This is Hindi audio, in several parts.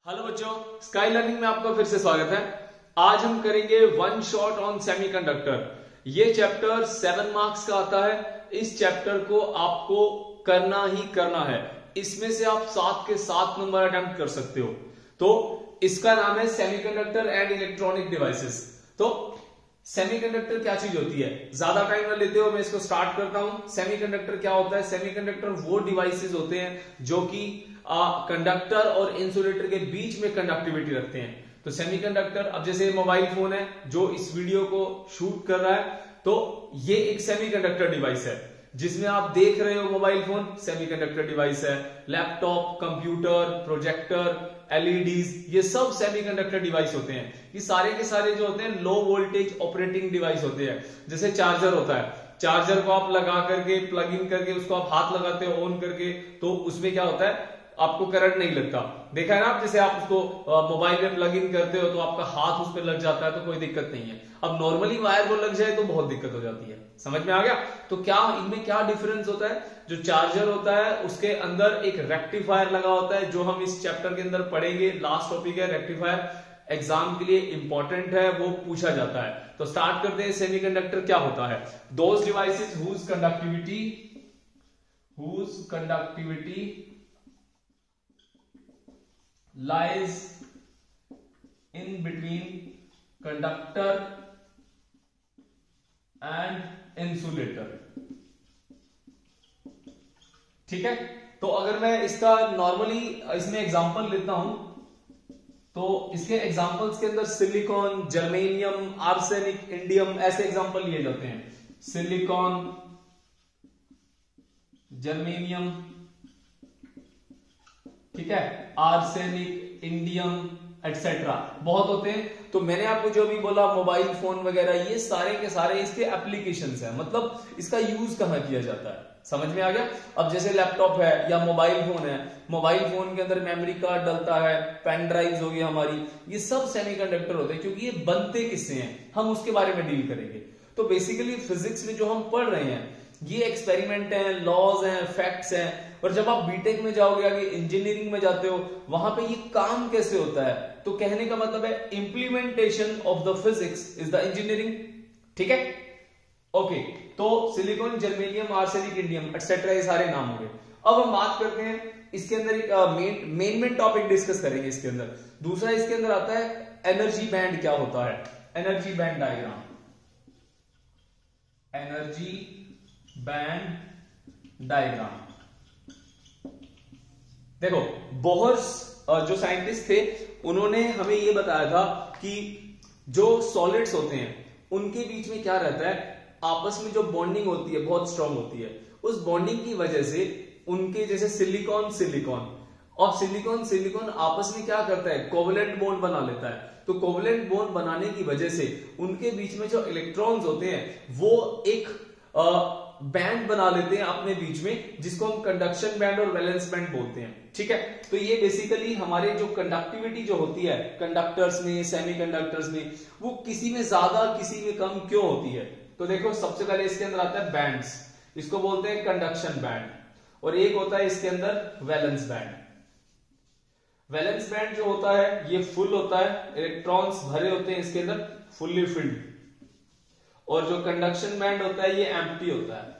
हेलो बच्चों, स्काई लर्निंग में आपका फिर से स्वागत है। आज हम करेंगे वन शॉट ऑन सेमीकंडक्टर। ये चैप्टर 7 मार्क्स का आता है। इस चैप्टर को आपको करना ही करना है। इसमें से आप 7 के 7 नंबर अटेम्प्ट कर सकते हो। तो इसका नाम है सेमीकंडक्टर एंड इलेक्ट्रॉनिक डिवाइसेस। तो सेमीकंडक्टर क्या चीज होती है, ज्यादा टाइम न लेते हो मैं इसको स्टार्ट करता हूं। सेमीकंडक्टर क्या होता है? सेमीकंडक्टर वो डिवाइसेस होते हैं जो कि कंडक्टर और इंसुलेटर के बीच में कंडक्टिविटी रखते हैं। तो सेमीकंडक्टर, अब जैसे मोबाइल फोन है जो इस वीडियो को शूट कर रहा है, तो ये एक सेमीकंडक्टर डिवाइस है। जिसमें आप देख रहे हो मोबाइल फोन सेमीकंडक्टर डिवाइस है। लैपटॉप, कंप्यूटर, प्रोजेक्टर, एलईडीज, ये सब सेमीकंडक्टर डिवाइस होते हैं। ये सारे के सारे जो होते हैं लो वोल्टेज ऑपरेटिंग डिवाइस होते हैं। जैसे चार्जर होता है, चार्जर को आप लगा करके प्लग इन करके उसको आप हाथ लगाते हो ऑन करके, तो उसमें क्या होता है, आपको करंट नहीं लगता। देखा है ना आप, जैसे आप उसको मोबाइल में प्लग इन करते हो तो आपका हाथ उस पर लग जाता है तो कोई दिक्कत नहीं है। अब नॉर्मली वायर को लग जाए तो बहुत दिक्कत हो जाती है। समझ में आ गया? तो क्या इनमें क्या डिफरेंस होता है? जो चार्जर होता है उसके अंदर एक रेक्टिफायर लगा होता है, जो हम इस चैप्टर के अंदर पढ़ेंगे। लास्ट टॉपिक है रेक्टिफायर, एग्जाम के लिए इंपॉर्टेंट है, वो पूछा जाता है। तो स्टार्ट करते हैं। सेमीकंडक्टर क्या होता है? Those devices whose conductivity lies in between conductor and insulator। ठीक है, तो अगर मैं इसका नॉर्मली इसमें एग्जांपल लेता हूं तो इसके एग्जांपल्स के अंदर सिलिकॉन, जर्मेनियम, आर्सेनिक, इंडियम, ऐसे एग्जांपल लिए जाते हैं। सिलिकॉन, जर्मेनियम, ठीक है, आर्सेनिक, इंडियम, एटसेट्रा, बहुत होते हैं। तो मैंने आपको जो भी बोला मोबाइल फोन वगैरह, ये सारे के सारे इसके एप्लीकेशंस हैं, मतलब इसका यूज कहां किया जाता है। समझ में आ गया? अब जैसे लैपटॉप है या मोबाइल फोन है, मोबाइल फोन के अंदर मेमोरी कार्ड डलता है, पेन ड्राइव्स हो गई हमारी, ये सब सेमीकंडक्टर होते हैं। क्योंकि ये बनते किससे हैं, हम उसके बारे में डील करेंगे। तो बेसिकली फिजिक्स में जो हम पढ़ रहे हैं ये एक्सपेरिमेंट हैं, लॉज हैं, फैक्ट्स हैं। और जब आप बीटेक में जाओगे, आगे इंजीनियरिंग में जाते हो, वहां पे ये काम कैसे होता है। तो कहने का मतलब है implementation of the physics is the engineering. ठीक है, ओके। तो silicon, germanium, arsenic, indium, etcetera, ये सारे नाम हो गए। अब हम बात करते हैं इसके अंदर एक मेन टॉपिक डिस्कस करेंगे इसके अंदर। दूसरा इसके अंदर आता है एनर्जी बैंड क्या होता है, energy band diagram. Energy band diagram, देखो बोहर्स जो साइंटिस्ट थे उन्होंने हमें यह बताया था कि जो सॉलिड्स होते हैं उनके बीच में क्या रहता है, आपस में जो बॉन्डिंग होती है बहुत स्ट्रांग होती है। उस बॉन्डिंग की वजह से उनके, जैसे सिलिकॉन और सिलिकॉन आपस में क्या करता है, कोवलेंट बॉन्ड बना लेता है। तो कोवलेंट बॉन्ड बनाने की वजह से उनके बीच में जो इलेक्ट्रॉन्स होते हैं वो एक बैंड बना लेते हैं अपने बीच में, जिसको हम कंडक्शन बैंड और वैलेंस बैंड बोलते हैं। ठीक है, तो ये बेसिकली हमारे जो कंडक्टिविटी जो होती है कंडक्टर्स में, सेमीकंडक्टर्स में, वो किसी में ज्यादा किसी में कम क्यों होती है। तो देखो सबसे पहले इसके अंदर आता है बैंड्स, इसको बोलते हैं कंडक्शन बैंड, और एक होता है इसके अंदर वैलेंस बैंड। वैलेंस बैंड जो होता है ये फुल होता है, इलेक्ट्रॉन्स भरे होते हैं इसके अंदर, फुल्ली फिल्ड। और जो कंडक्शन बैंड होता है ये एम्प्टी होता है।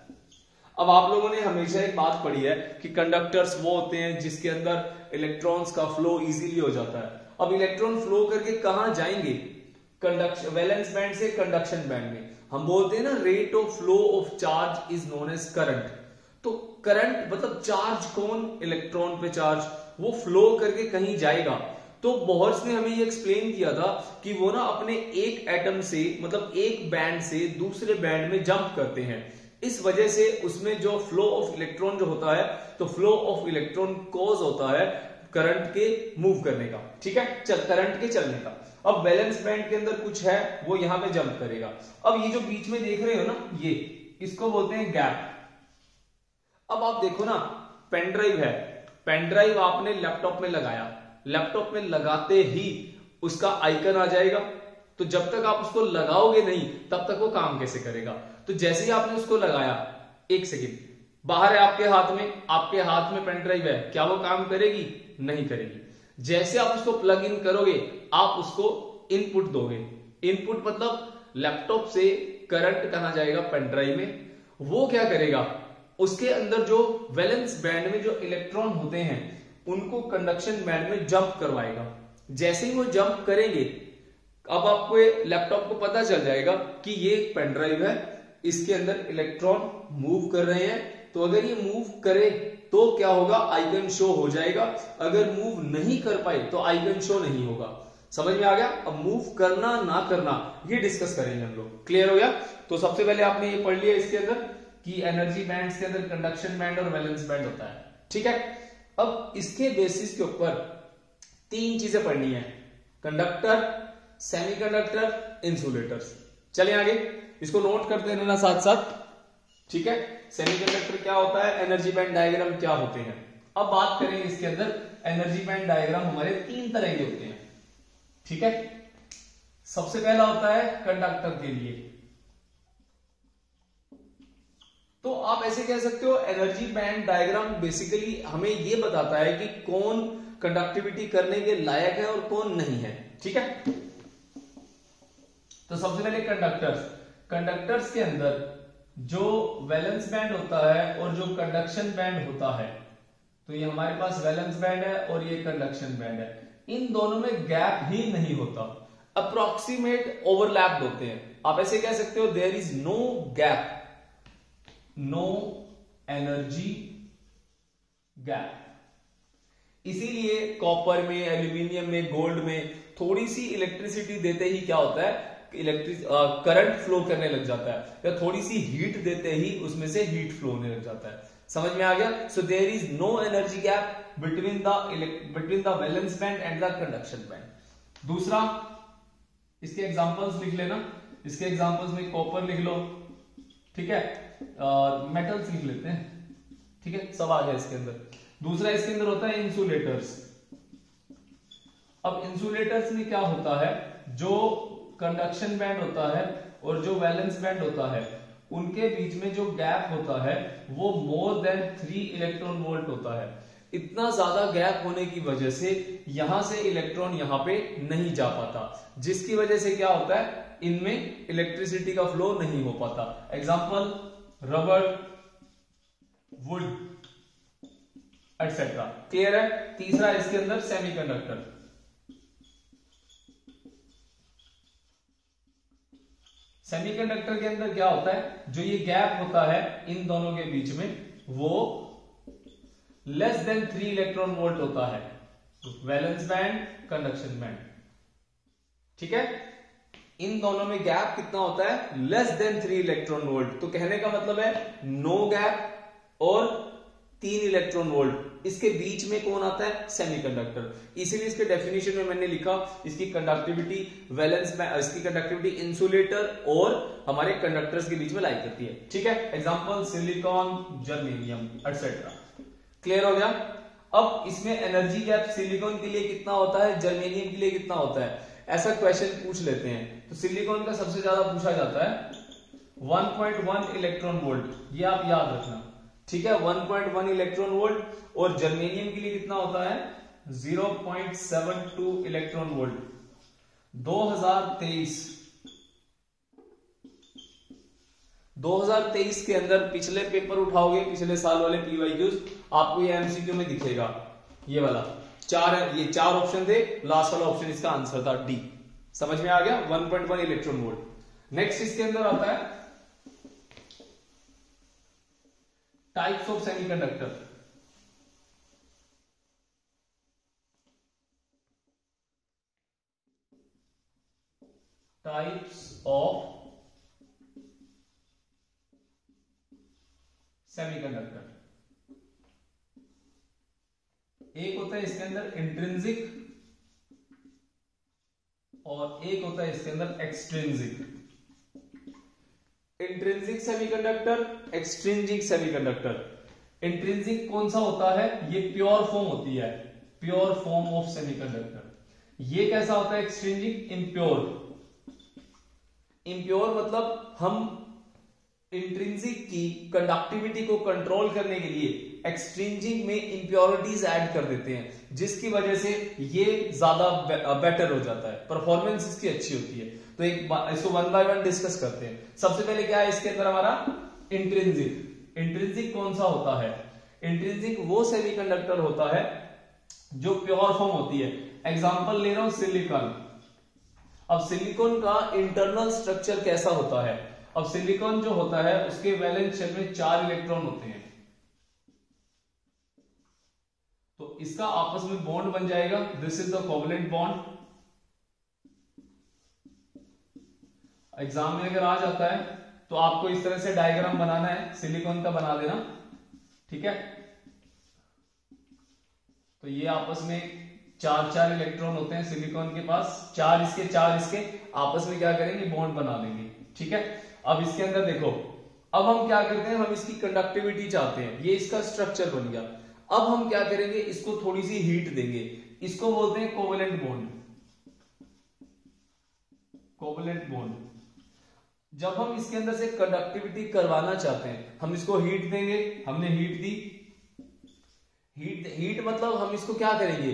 अब आप लोगों ने हमेशा एक बात पढ़ी है कि कंडक्टर्स वो होते हैं जिसके अंदर इलेक्ट्रॉन्स का फ्लो इजीली हो जाता है। अब इलेक्ट्रॉन फ्लो करके कहां जाएंगे, कंडक्शन वैलेंस बैंड से कंडक्शन बैंड में। हम बोलते हैं ना rate of flow of charge is known as current. तो करंट मतलब चार्ज, कौन, इलेक्ट्रॉन पे चार्ज, वो फ्लो करके कहीं जाएगा। तो बोहर्स ने हमें ये एक्सप्लेन किया था कि वो ना अपने एक एटम से, मतलब एक बैंड से दूसरे बैंड में जंप करते हैं। इस वजह से उसमें जो फ्लो ऑफ इलेक्ट्रॉन जो होता है, तो फ्लो ऑफ इलेक्ट्रॉन कॉज होता है करंट के मूव करने का। ठीक है, करंट के चलने का। अब वैलेंस बैंड के अंदर कुछ है, वो यहां पे जंप करेगा। अब ये जो बीच में देख रहे हो ना, ये इसको बोलते हैं गैप। अब आप देखो ना, पेन ड्राइव है, पेन ड्राइव आपने लैपटॉप में लगाया, लैपटॉप में लगाते ही उसका आइकन आ जाएगा। तो जब तक आप उसको लगाओगे नहीं तब तक वो काम कैसे करेगा। तो जैसे ही आपने उसको लगाया, एक सेकेंड, बाहर है आपके हाथ में पेन ड्राइव है, क्या वो काम करेगी? नहीं करेगी। जैसे आप उसको प्लग इन करोगे आप उसको इनपुट दोगे। इनपुट मतलब लैपटॉप से करंट कहां जाएगा, पेन ड्राइव में। वो क्या करेगा, उसके अंदर जो वैलेंस बैंड में जो इलेक्ट्रॉन होते हैं उनको कंडक्शन बैंड में जंप करवाएगा। जैसे ही वो जंप करेंगे अब आपको लैपटॉप को पता चल जाएगा कि ये एक पेन ड्राइव है, इसके अंदर इलेक्ट्रॉन मूव कर रहे हैं। तो अगर ये मूव करे तो क्या होगा, आइकन शो हो जाएगा। अगर मूव नहीं कर पाए तो आइकन शो नहीं होगा। समझ में आ गया। अब मूव करना ना करना ये डिस्कस करेंगे हम लोग। क्लियर हो गया। तो सबसे पहले आपने ये पढ़ लिया इसके अंदर कि एनर्जी बैंड्स के अंदर कंडक्शन बैंड और वैलेंस बैंड होता है। ठीक है। अब इसके बेसिस के ऊपर तीन चीजें पढ़नी है, कंडक्टर, सेमीकंडक्टर, इंसुलेटर्स। चलिए आगे इसको नोट करते रहना साथ साथ। ठीक है। सेमीकंडक्टर क्या होता है, एनर्जी बैंड डायग्राम क्या होते हैं। अब बात करेंगे इसके अंदर एनर्जी बैंड डायग्राम हमारे तीन तरह के होते हैं। ठीक है। सबसे पहला होता है कंडक्टर के लिए। तो आप ऐसे कह सकते हो एनर्जी बैंड डायग्राम बेसिकली हमें यह बताता है कि कौन कंडक्टिविटी करने के लायक है और कौन नहीं है। ठीक है। तो सबसे पहले कंडक्टर्स के अंदर जो वैलेंस बैंड होता है और जो कंडक्शन बैंड होता है, तो ये हमारे पास वैलेंस बैंड है और ये कंडक्शन बैंड है। इन दोनों में गैप ही नहीं होता, अप्रोक्सीमेट ओवरलैप्ड होते हैं। आप ऐसे कह सकते हो there is no gap, no energy gap. इसीलिए कॉपर में, एल्यूमिनियम में, गोल्ड में थोड़ी सी इलेक्ट्रिसिटी देते ही क्या होता है, करंट फ्लो करने लग जाता है, या थोड़ी सी हीट देते ही उसमें से हीट फ्लो होने लग जाता है। समझ में आ गया। So there is no energy gap between the valence band and the conduction band. दूसरा, इसके एग्जांपल्स लिख लेना। इसके एग्जांपल्स में कॉपर लिख लो। ठीक है। मेटल्स लिख लेते हैं। ठीक है, सब आ गया इसके अंदर। दूसरा इसके अंदर होता है इंसुलेटर्स। अब इंसुलेटर्स में क्या होता है, जो कंडक्शन बैंड होता है और जो वैलेंस बैंड होता है उनके बीच में जो गैप होता है वो मोर देन 3 इलेक्ट्रॉन वोल्ट होता है। इतना ज्यादा गैप होने की वजह से यहां से इलेक्ट्रॉन यहां पे नहीं जा पाता, जिसकी वजह से क्या होता है, इनमें इलेक्ट्रिसिटी का फ्लो नहीं हो पाता। Example rubber, would etcetera. Clear है। तीसरा इसके अंदर सेमीकंडक्टर। सेमीकंडक्टर के अंदर क्या होता है, जो ये गैप होता है इन दोनों के बीच में वो लेस देन 3 इलेक्ट्रॉन वोल्ट होता है। Valence band, conduction band. ठीक है। इन दोनों में गैप कितना होता है, लेस देन 3 इलेक्ट्रॉन वोल्ट। तो कहने का मतलब है नो गैप और 3 इलेक्ट्रॉन वोल्ट, इसके बीच में कौन आता है, सेमीकंडक्टर। इसीलिए इसके डेफिनेशन में मैंने लिखा इसकी कंडक्टिविटी वैलेंस में, इसकी कंडक्टिविटी इंसुलेटर और हमारे कंडक्टर्स के बीच में लाई करती है। ठीक है। Example silicon, germanium etcetera. Clear हो गया। अब इसमें एनर्जी गैप सिलिकॉन के लिए कितना होता है, जर्मेनियम के लिए कितना होता है, ऐसा क्वेश्चन पूछ लेते हैं। तो सिलिकॉन का सबसे ज्यादा पूछा जाता है 1.1 इलेक्ट्रॉन वोल्ट, ये आप याद रखना। ठीक है, 1.1 इलेक्ट्रॉन वोल्ट। और जर्मेनियम के लिए कितना होता है 0.72 इलेक्ट्रॉन वोल्ट। 2023 के अंदर पिछले पेपर उठाओगे, पिछले साल वाले पीवाईक्यूज, आपको ये एमसीक्यू में दिखेगा, ये वाला ये चार ऑप्शन थे, लास्ट वाला ऑप्शन इसका आंसर था डी। समझ में आ गया। 1.1 इलेक्ट्रॉन वोल्ट। नेक्स्ट इसके अंदर आता है types of semiconductor. Types of semiconductor. एक होता है इसके अंदर इंट्रिंसिक और एक होता है इसके अंदर extrinsic. Intrinsic semiconductor, extrinsic semiconductor. Intrinsic कौन सा होता है, ये प्योर फॉर्म होती है, प्योर फॉर्म ऑफ सेमीकंडक्टर। ये कैसा होता है एक्सट्रिंसिक, इम्प्योर। इम्प्योर मतलब हम इंट्रिंसिक की कंडक्टिविटी को कंट्रोल करने के लिए एक्सट्रिंजिक में इंप्योरिटीज ऐड कर देते हैं, जिसकी वजह से ये ज्यादा बेटर हो जाता है, परफॉर्मेंस इसकी अच्छी होती है। तो इसको वन बाय वन डिस्कस करते हैं। सबसे पहले क्या है इसके अंदर हमारा इंट्रिंसिक। इंट्रिंसिक कौन सा होता है? इंट्रिंसिक वो सेमीकंडक्टर होता है जो प्योर फॉर्म होती है। एग्जांपल ले रहा हूं सिलिकॉन। अब सिलिकॉन का इंटरनल स्ट्रक्चर कैसा होता है? अब सिलिकॉन जो होता है उसके वैलेंस शेल में 4 इलेक्ट्रॉन होते हैं, तो इसका आपस में बॉन्ड बन जाएगा, this is the covalent bond. Exam में अगर आ जाता है तो आपको इस तरह से डायग्राम बनाना है, सिलिकॉन का बना देना, ठीक है। तो ये आपस में 4 इलेक्ट्रॉन होते हैं सिलिकॉन के पास, 4 इसके आपस में क्या करेंगे, बॉन्ड बना लेंगे, ठीक है। अब इसके अंदर देखो, अब हम क्या करते हैं, हम इसकी कंडक्टिविटी चाहते हैं, ये इसका स्ट्रक्चर बन गया। अब हम क्या करेंगे, इसको थोड़ी सी हीट देंगे, इसको बोलते हैं कोवलेंट बॉन्ड। कोवलेंट बॉन्ड जब हम इसके अंदर से कंडक्टिविटी करवाना चाहते हैं, हम इसको हीट देंगे, हमने हीट दी। हीट मतलब हम इसको क्या करेंगे,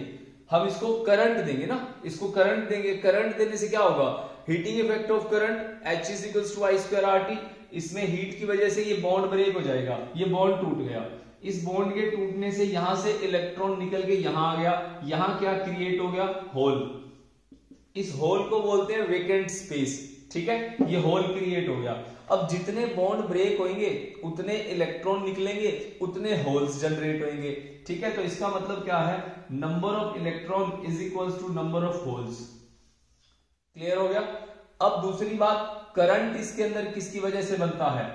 हम इसको करंट देंगे ना, इसको करंट देंगे। करंट देने से क्या होगा, heating effect of current H = I² RT। इसमें हीट की वजह से ये बॉन्ड ब्रेक हो जाएगा, ये बॉन्ड टूट गया। इस बॉन्ड के टूटने से यहां से इलेक्ट्रॉन निकल के यहां आ गया, यहां क्या क्रिएट हो गया, होल। इस होल को बोलते हैं वेकेंट स्पेस, ठीक है। ये होल क्रिएट हो गया। अब जितने बॉन्ड ब्रेक होंगे उतने इलेक्ट्रॉन निकलेंगे, उतने होल्स जनरेट होंगे, ठीक है। तो इसका मतलब क्या है, number of electron = number of holes. Clear हो गया। अब दूसरी बात, करंट इसके अंदर किसकी वजह से बनता है,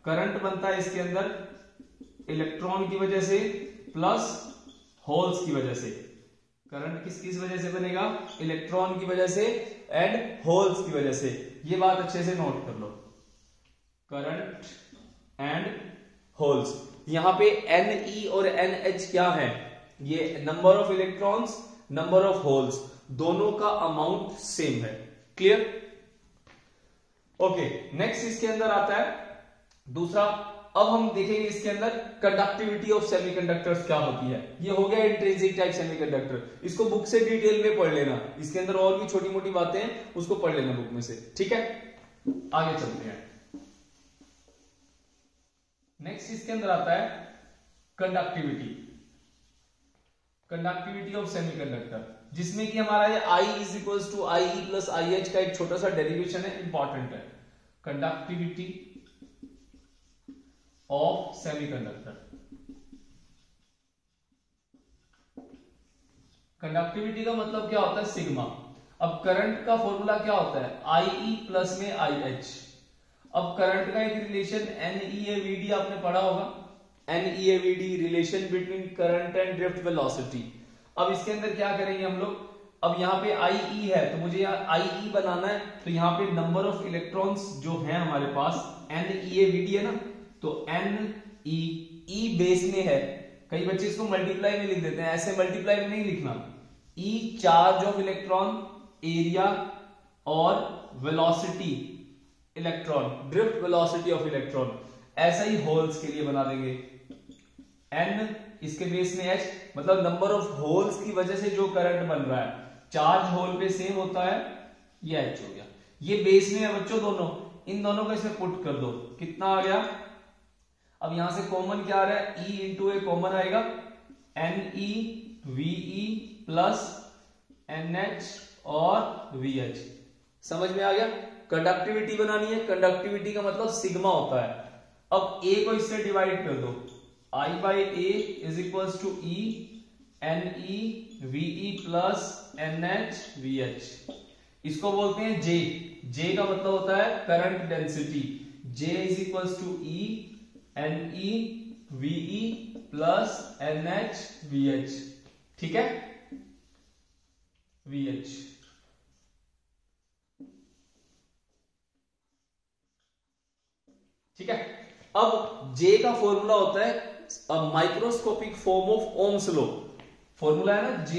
करंट बनता है इसके अंदर इलेक्ट्रॉन की वजह से प्लस होल्स की वजह से। करंट किस वजह से बनेगा, इलेक्ट्रॉन की वजह से एंड होल्स की वजह से। ये बात अच्छे से नोट कर लो, करंट एंड होल्स। यहां पे Ne और NH क्या है, ये number of electrons, number of holes, दोनों का अमाउंट सेम है। क्लियर। ओके, नेक्स्ट इसके अंदर आता है दूसरा। अब हम देखेंगे इसके अंदर कंडक्टिविटी ऑफ सेमीकंडक्टर्स क्या होती है। ये हो गया इंट्रिंसिक टाइप सेमीकंडक्टर, इसको बुक से डिटेल में पढ़ लेना, इसके अंदर और भी छोटी मोटी बातें हैं, उसको पढ़ लेना बुक में से, ठीक है। आगे चलते हैं। नेक्स्ट इसके अंदर आता है कंडक्टिविटी। कंडक्टिविटी ऑफ सेमीकंडक्टर, जिसमें कि हमारा ये I = IE + IH का एक छोटा सा डेरिवेशन है, इंपॉर्टेंट है। Conductivity of semiconductor. कंडक्टिविटी का मतलब क्या होता है, सिग्मा। अब करंट का फॉर्मूला क्या होता है, IE प्लस में IH। अब करंट का एक रिलेशन NeAVD आपने पढ़ा होगा, NeAVD relation between current and drift velocity. अब इसके अंदर क्या करेंगे हम लोग, अब यहाँ पे IE है तो मुझे यहाँ IE बनाना है, तो यहाँ पे नंबर ऑफ इलेक्ट्रॉन्स जो हैं हमारे पास, NeAVD है ना, तो Ne बेस में है। कई बच्चे इसको मल्टीप्लाई में लिख देते हैं, ऐसे मल्टीप्लाई में नहीं लिखना। E charge of electron, area और velocity electron, drift velocity of electron. ऐसा ही होल्स के लिए बना देंगे, N इसके बेस में H, मतलब नंबर ऑफ होल्स की वजह से जो करंट बन रहा है, चार्ज होल पे सेम होता है, ये H हो गया। ये बेस में है बच्चों दोनों, इन दोनों को इसमें पुट कर दो, कितना आ गया। अब यहां से कॉमन क्या आ रहा है, E × A कॉमन आएगा, NeVe प्लस NH और VH। समझ में आ गया। कंडक्टिविटी बनानी है, कंडक्टिविटी का मतलब सिग्मा होता है। अब A को इससे डिवाइड कर दो, I/A = E NeVe plus NH/VH। इसको बोलते हैं J। J का मतलब होता है current density, J = E NeVe plus NH/VH, ठीक है, VH। ठीक है। अब J का फॉर्मूला होता है microscopic form of Ohm's law. Formula है ना, J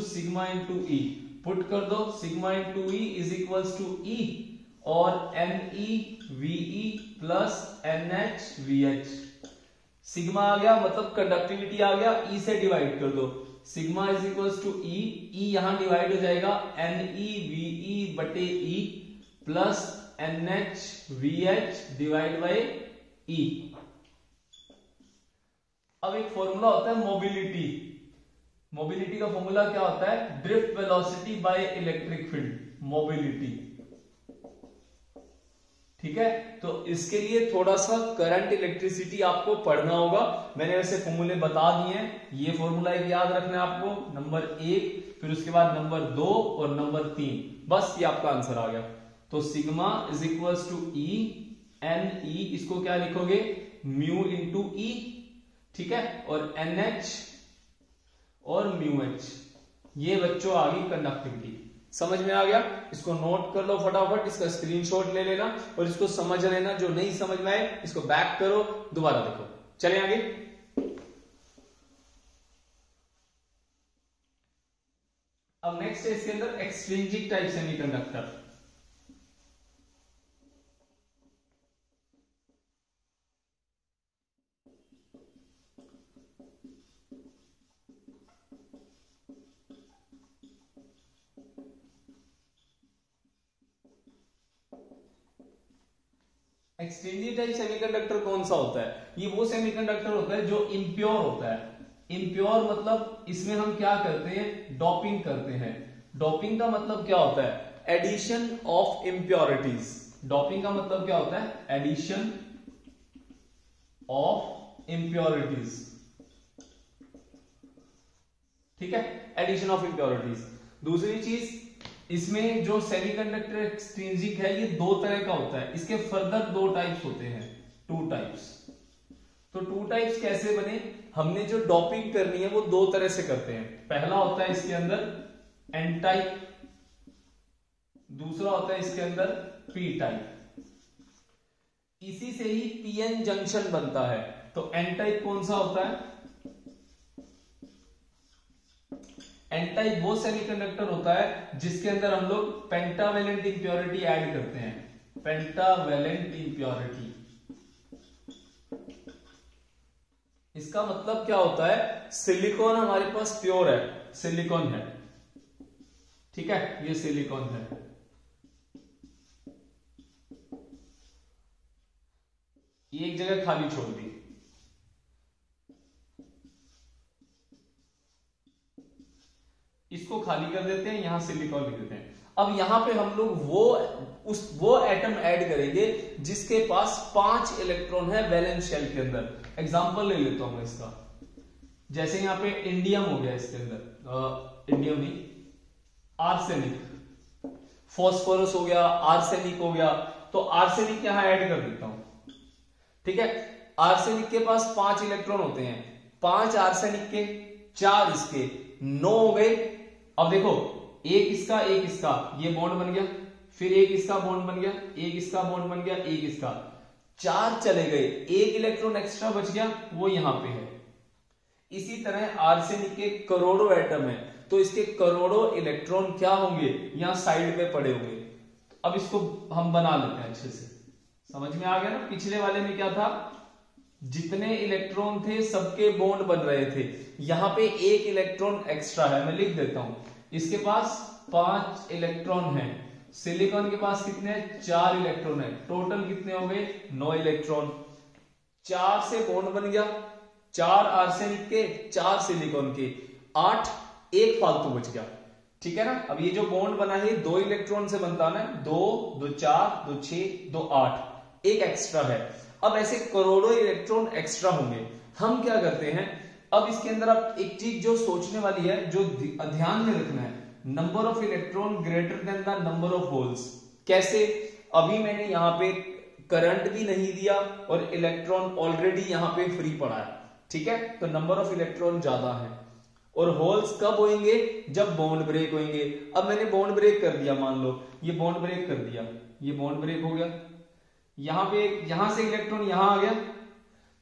= सिग्मा × E। पुट कर दो, सिग्मा × E = E और NeVe प्लस NH/VH। सिग्मा आ गया मतलब कंडक्टिविटी आ गया, ई से डिवाइड कर दो, sigma is equal to e, e यहां डिवाइड हो जाएगा एन ई वी ई बटे e plus n h v h divide by e. अब एक फॉर्मूला होता है मोबिलिटी, मोबिलिटी का फॉर्मूला क्या होता है, drift velocity by electric field, mobility. ठीक है, तो इसके लिए थोड़ा सा करंट इलेक्ट्रिसिटी आपको पढ़ना होगा, मैंने वैसे फॉर्मूले बता दिए हैं। ये फॉर्मूला एक याद रखना है आपको, नंबर 1, फिर उसके बाद नंबर 2 और नंबर 3, बस ये आपका आंसर आ गया। तो sigma is equal to e n e, इसको क्या लिखोगे, म्यू इंटू ई, ठीक है, और एन एच और म्यू एच, ये बच्चों आ गई कंडक्टिविटी। समझ में आ गया, इसको नोट कर लो फटाफट, इसका स्क्रीनशॉट ले लेना और इसको समझ लेना, जो नहीं समझ में आए इसको बैक करो, दोबारा देखो। चलें आगे। अब नेक्स्ट है इसके अंदर extrinsic type semiconductor. Extrinsic type semiconductor कौन सा होता है, ये वो सेमीकंडक्टर होता है जो इम्प्योर होता है। इम्प्योर मतलब इसमें हम क्या करते हैं, डोपिंग करते हैं। डोपिंग का मतलब क्या होता है, एडिशन ऑफ इम्प्योरिटीज। डोपिंग का मतलब क्या होता है, एडिशन ऑफ इम्प्योरिटीज, ठीक है, एडिशन ऑफ इम्प्योरिटीज। दूसरी चीज, इसमें जो सेमीकंडक्टर एक्सट्रिंसिक है ये दो तरह का होता है, इसके फर्दर दो टाइप्स होते हैं, टू टाइप्स। तो टू टाइप्स कैसे बने, हमने जो डोपिंग करनी है वो दो तरह से करते हैं। पहला होता है इसके अंदर एन टाइप, दूसरा होता है इसके अंदर पी टाइप। इसी से ही पीएन जंक्शन बनता है। तो एन टाइप कौन सा होता है, एन टाइप वो सेमीकंडक्टर होता है जिसके अंदर हम लोग पेंटावेलेंट इंप्योरिटी ऐड करते हैं, पेंटावेलेंट इंप्योरिटी। इसका मतलब क्या होता है, सिलिकॉन हमारे पास प्योर है, सिलिकॉन है, ठीक है, ये सिलिकॉन है, ये एक जगह खाली छोड़ दी, इसको खाली कर देते हैं, यहां सिलिकॉन लिख देते हैं। अब यहां पे हम लोग वो एटम ऐड करेंगे जिसके पास 5 इलेक्ट्रॉन है वैलेंस शेल के अंदर। एग्जांपल ले लेता हूं मैं इसका, जैसे यहां पे इंडियम हो गया, इसके अंदर इंडियम नहीं, आर्सेनिक, फॉस्फोरस हो गया, आर्सेनिक हो गया, तो आर्सेनिक यहां ऐड कर देता हूं, ठीक है। आर्सेनिक के पास 5 इलेक्ट्रॉन होते हैं, 5 आर्सेनिक के, 4 इसके, 9 हो गए। अब देखो, एक इसका ये बॉन्ड बन गया, फिर एक इसका बॉन्ड बन गया, एक इसका बॉन्ड बन गया, एक इसका, 4 चले गए, एक इलेक्ट्रॉन एक्स्ट्रा बच गया, वो यहां पे है। इसी तरह आर्सेनिक के करोड़ों एटम है, तो इसके करोड़ों इलेक्ट्रॉन क्या होंगे, यहां साइड पे पड़े होंगे। अब इसको हम बना लेते हैं अच्छे से, समझ में आ गया ना। पिछले वाले में क्या था, जितने इलेक्ट्रॉन थे सबके बॉन्ड बन रहे थे, यहां पे एक इलेक्ट्रॉन एक्स्ट्रा है, मैं लिख देता हूं, इसके पास 5 इलेक्ट्रॉन है, सिलिकॉन के पास कितने, 4 इलेक्ट्रॉन है, टोटल कितने हो गए, 9 इलेक्ट्रॉन। 4 से बॉन्ड बन गया, 4 आर्सेनिक के, 4 सिलिकॉन के, 8, एक फालतू बच गया, ठीक है ना। अब ये जो बॉन्ड बना है 2 इलेक्ट्रॉन से बनता है, 2 2 4 2 6 2 8, एक एक्स्ट्रा है। अब ऐसे करोड़ों इलेक्ट्रॉन एक्स्ट्रा होंगे, हम क्या करते हैं, अब इसके अंदर आप एक चीज जो सोचने वाली है, जो ध्यान में रखना है, number of electron greater than the number of holes. कैसे, अभी मैंने यहां पे करंट भी नहीं दिया और इलेक्ट्रॉन ऑलरेडी यहां पे फ्री पड़ा है, ठीक है, तो नंबर ऑफ इलेक्ट्रॉन ज्यादा है। और होल्स कब होंगे, जब बॉन्ड ब्रेक होंगे। अब मैंने बॉन्ड ब्रेक कर दिया, मान लो ये बॉन्ड ब्रेक कर दिया, ये बॉन्ड ब्रेक हो गया, यहां पे यहां से इलेक्ट्रॉन यहां आ गया,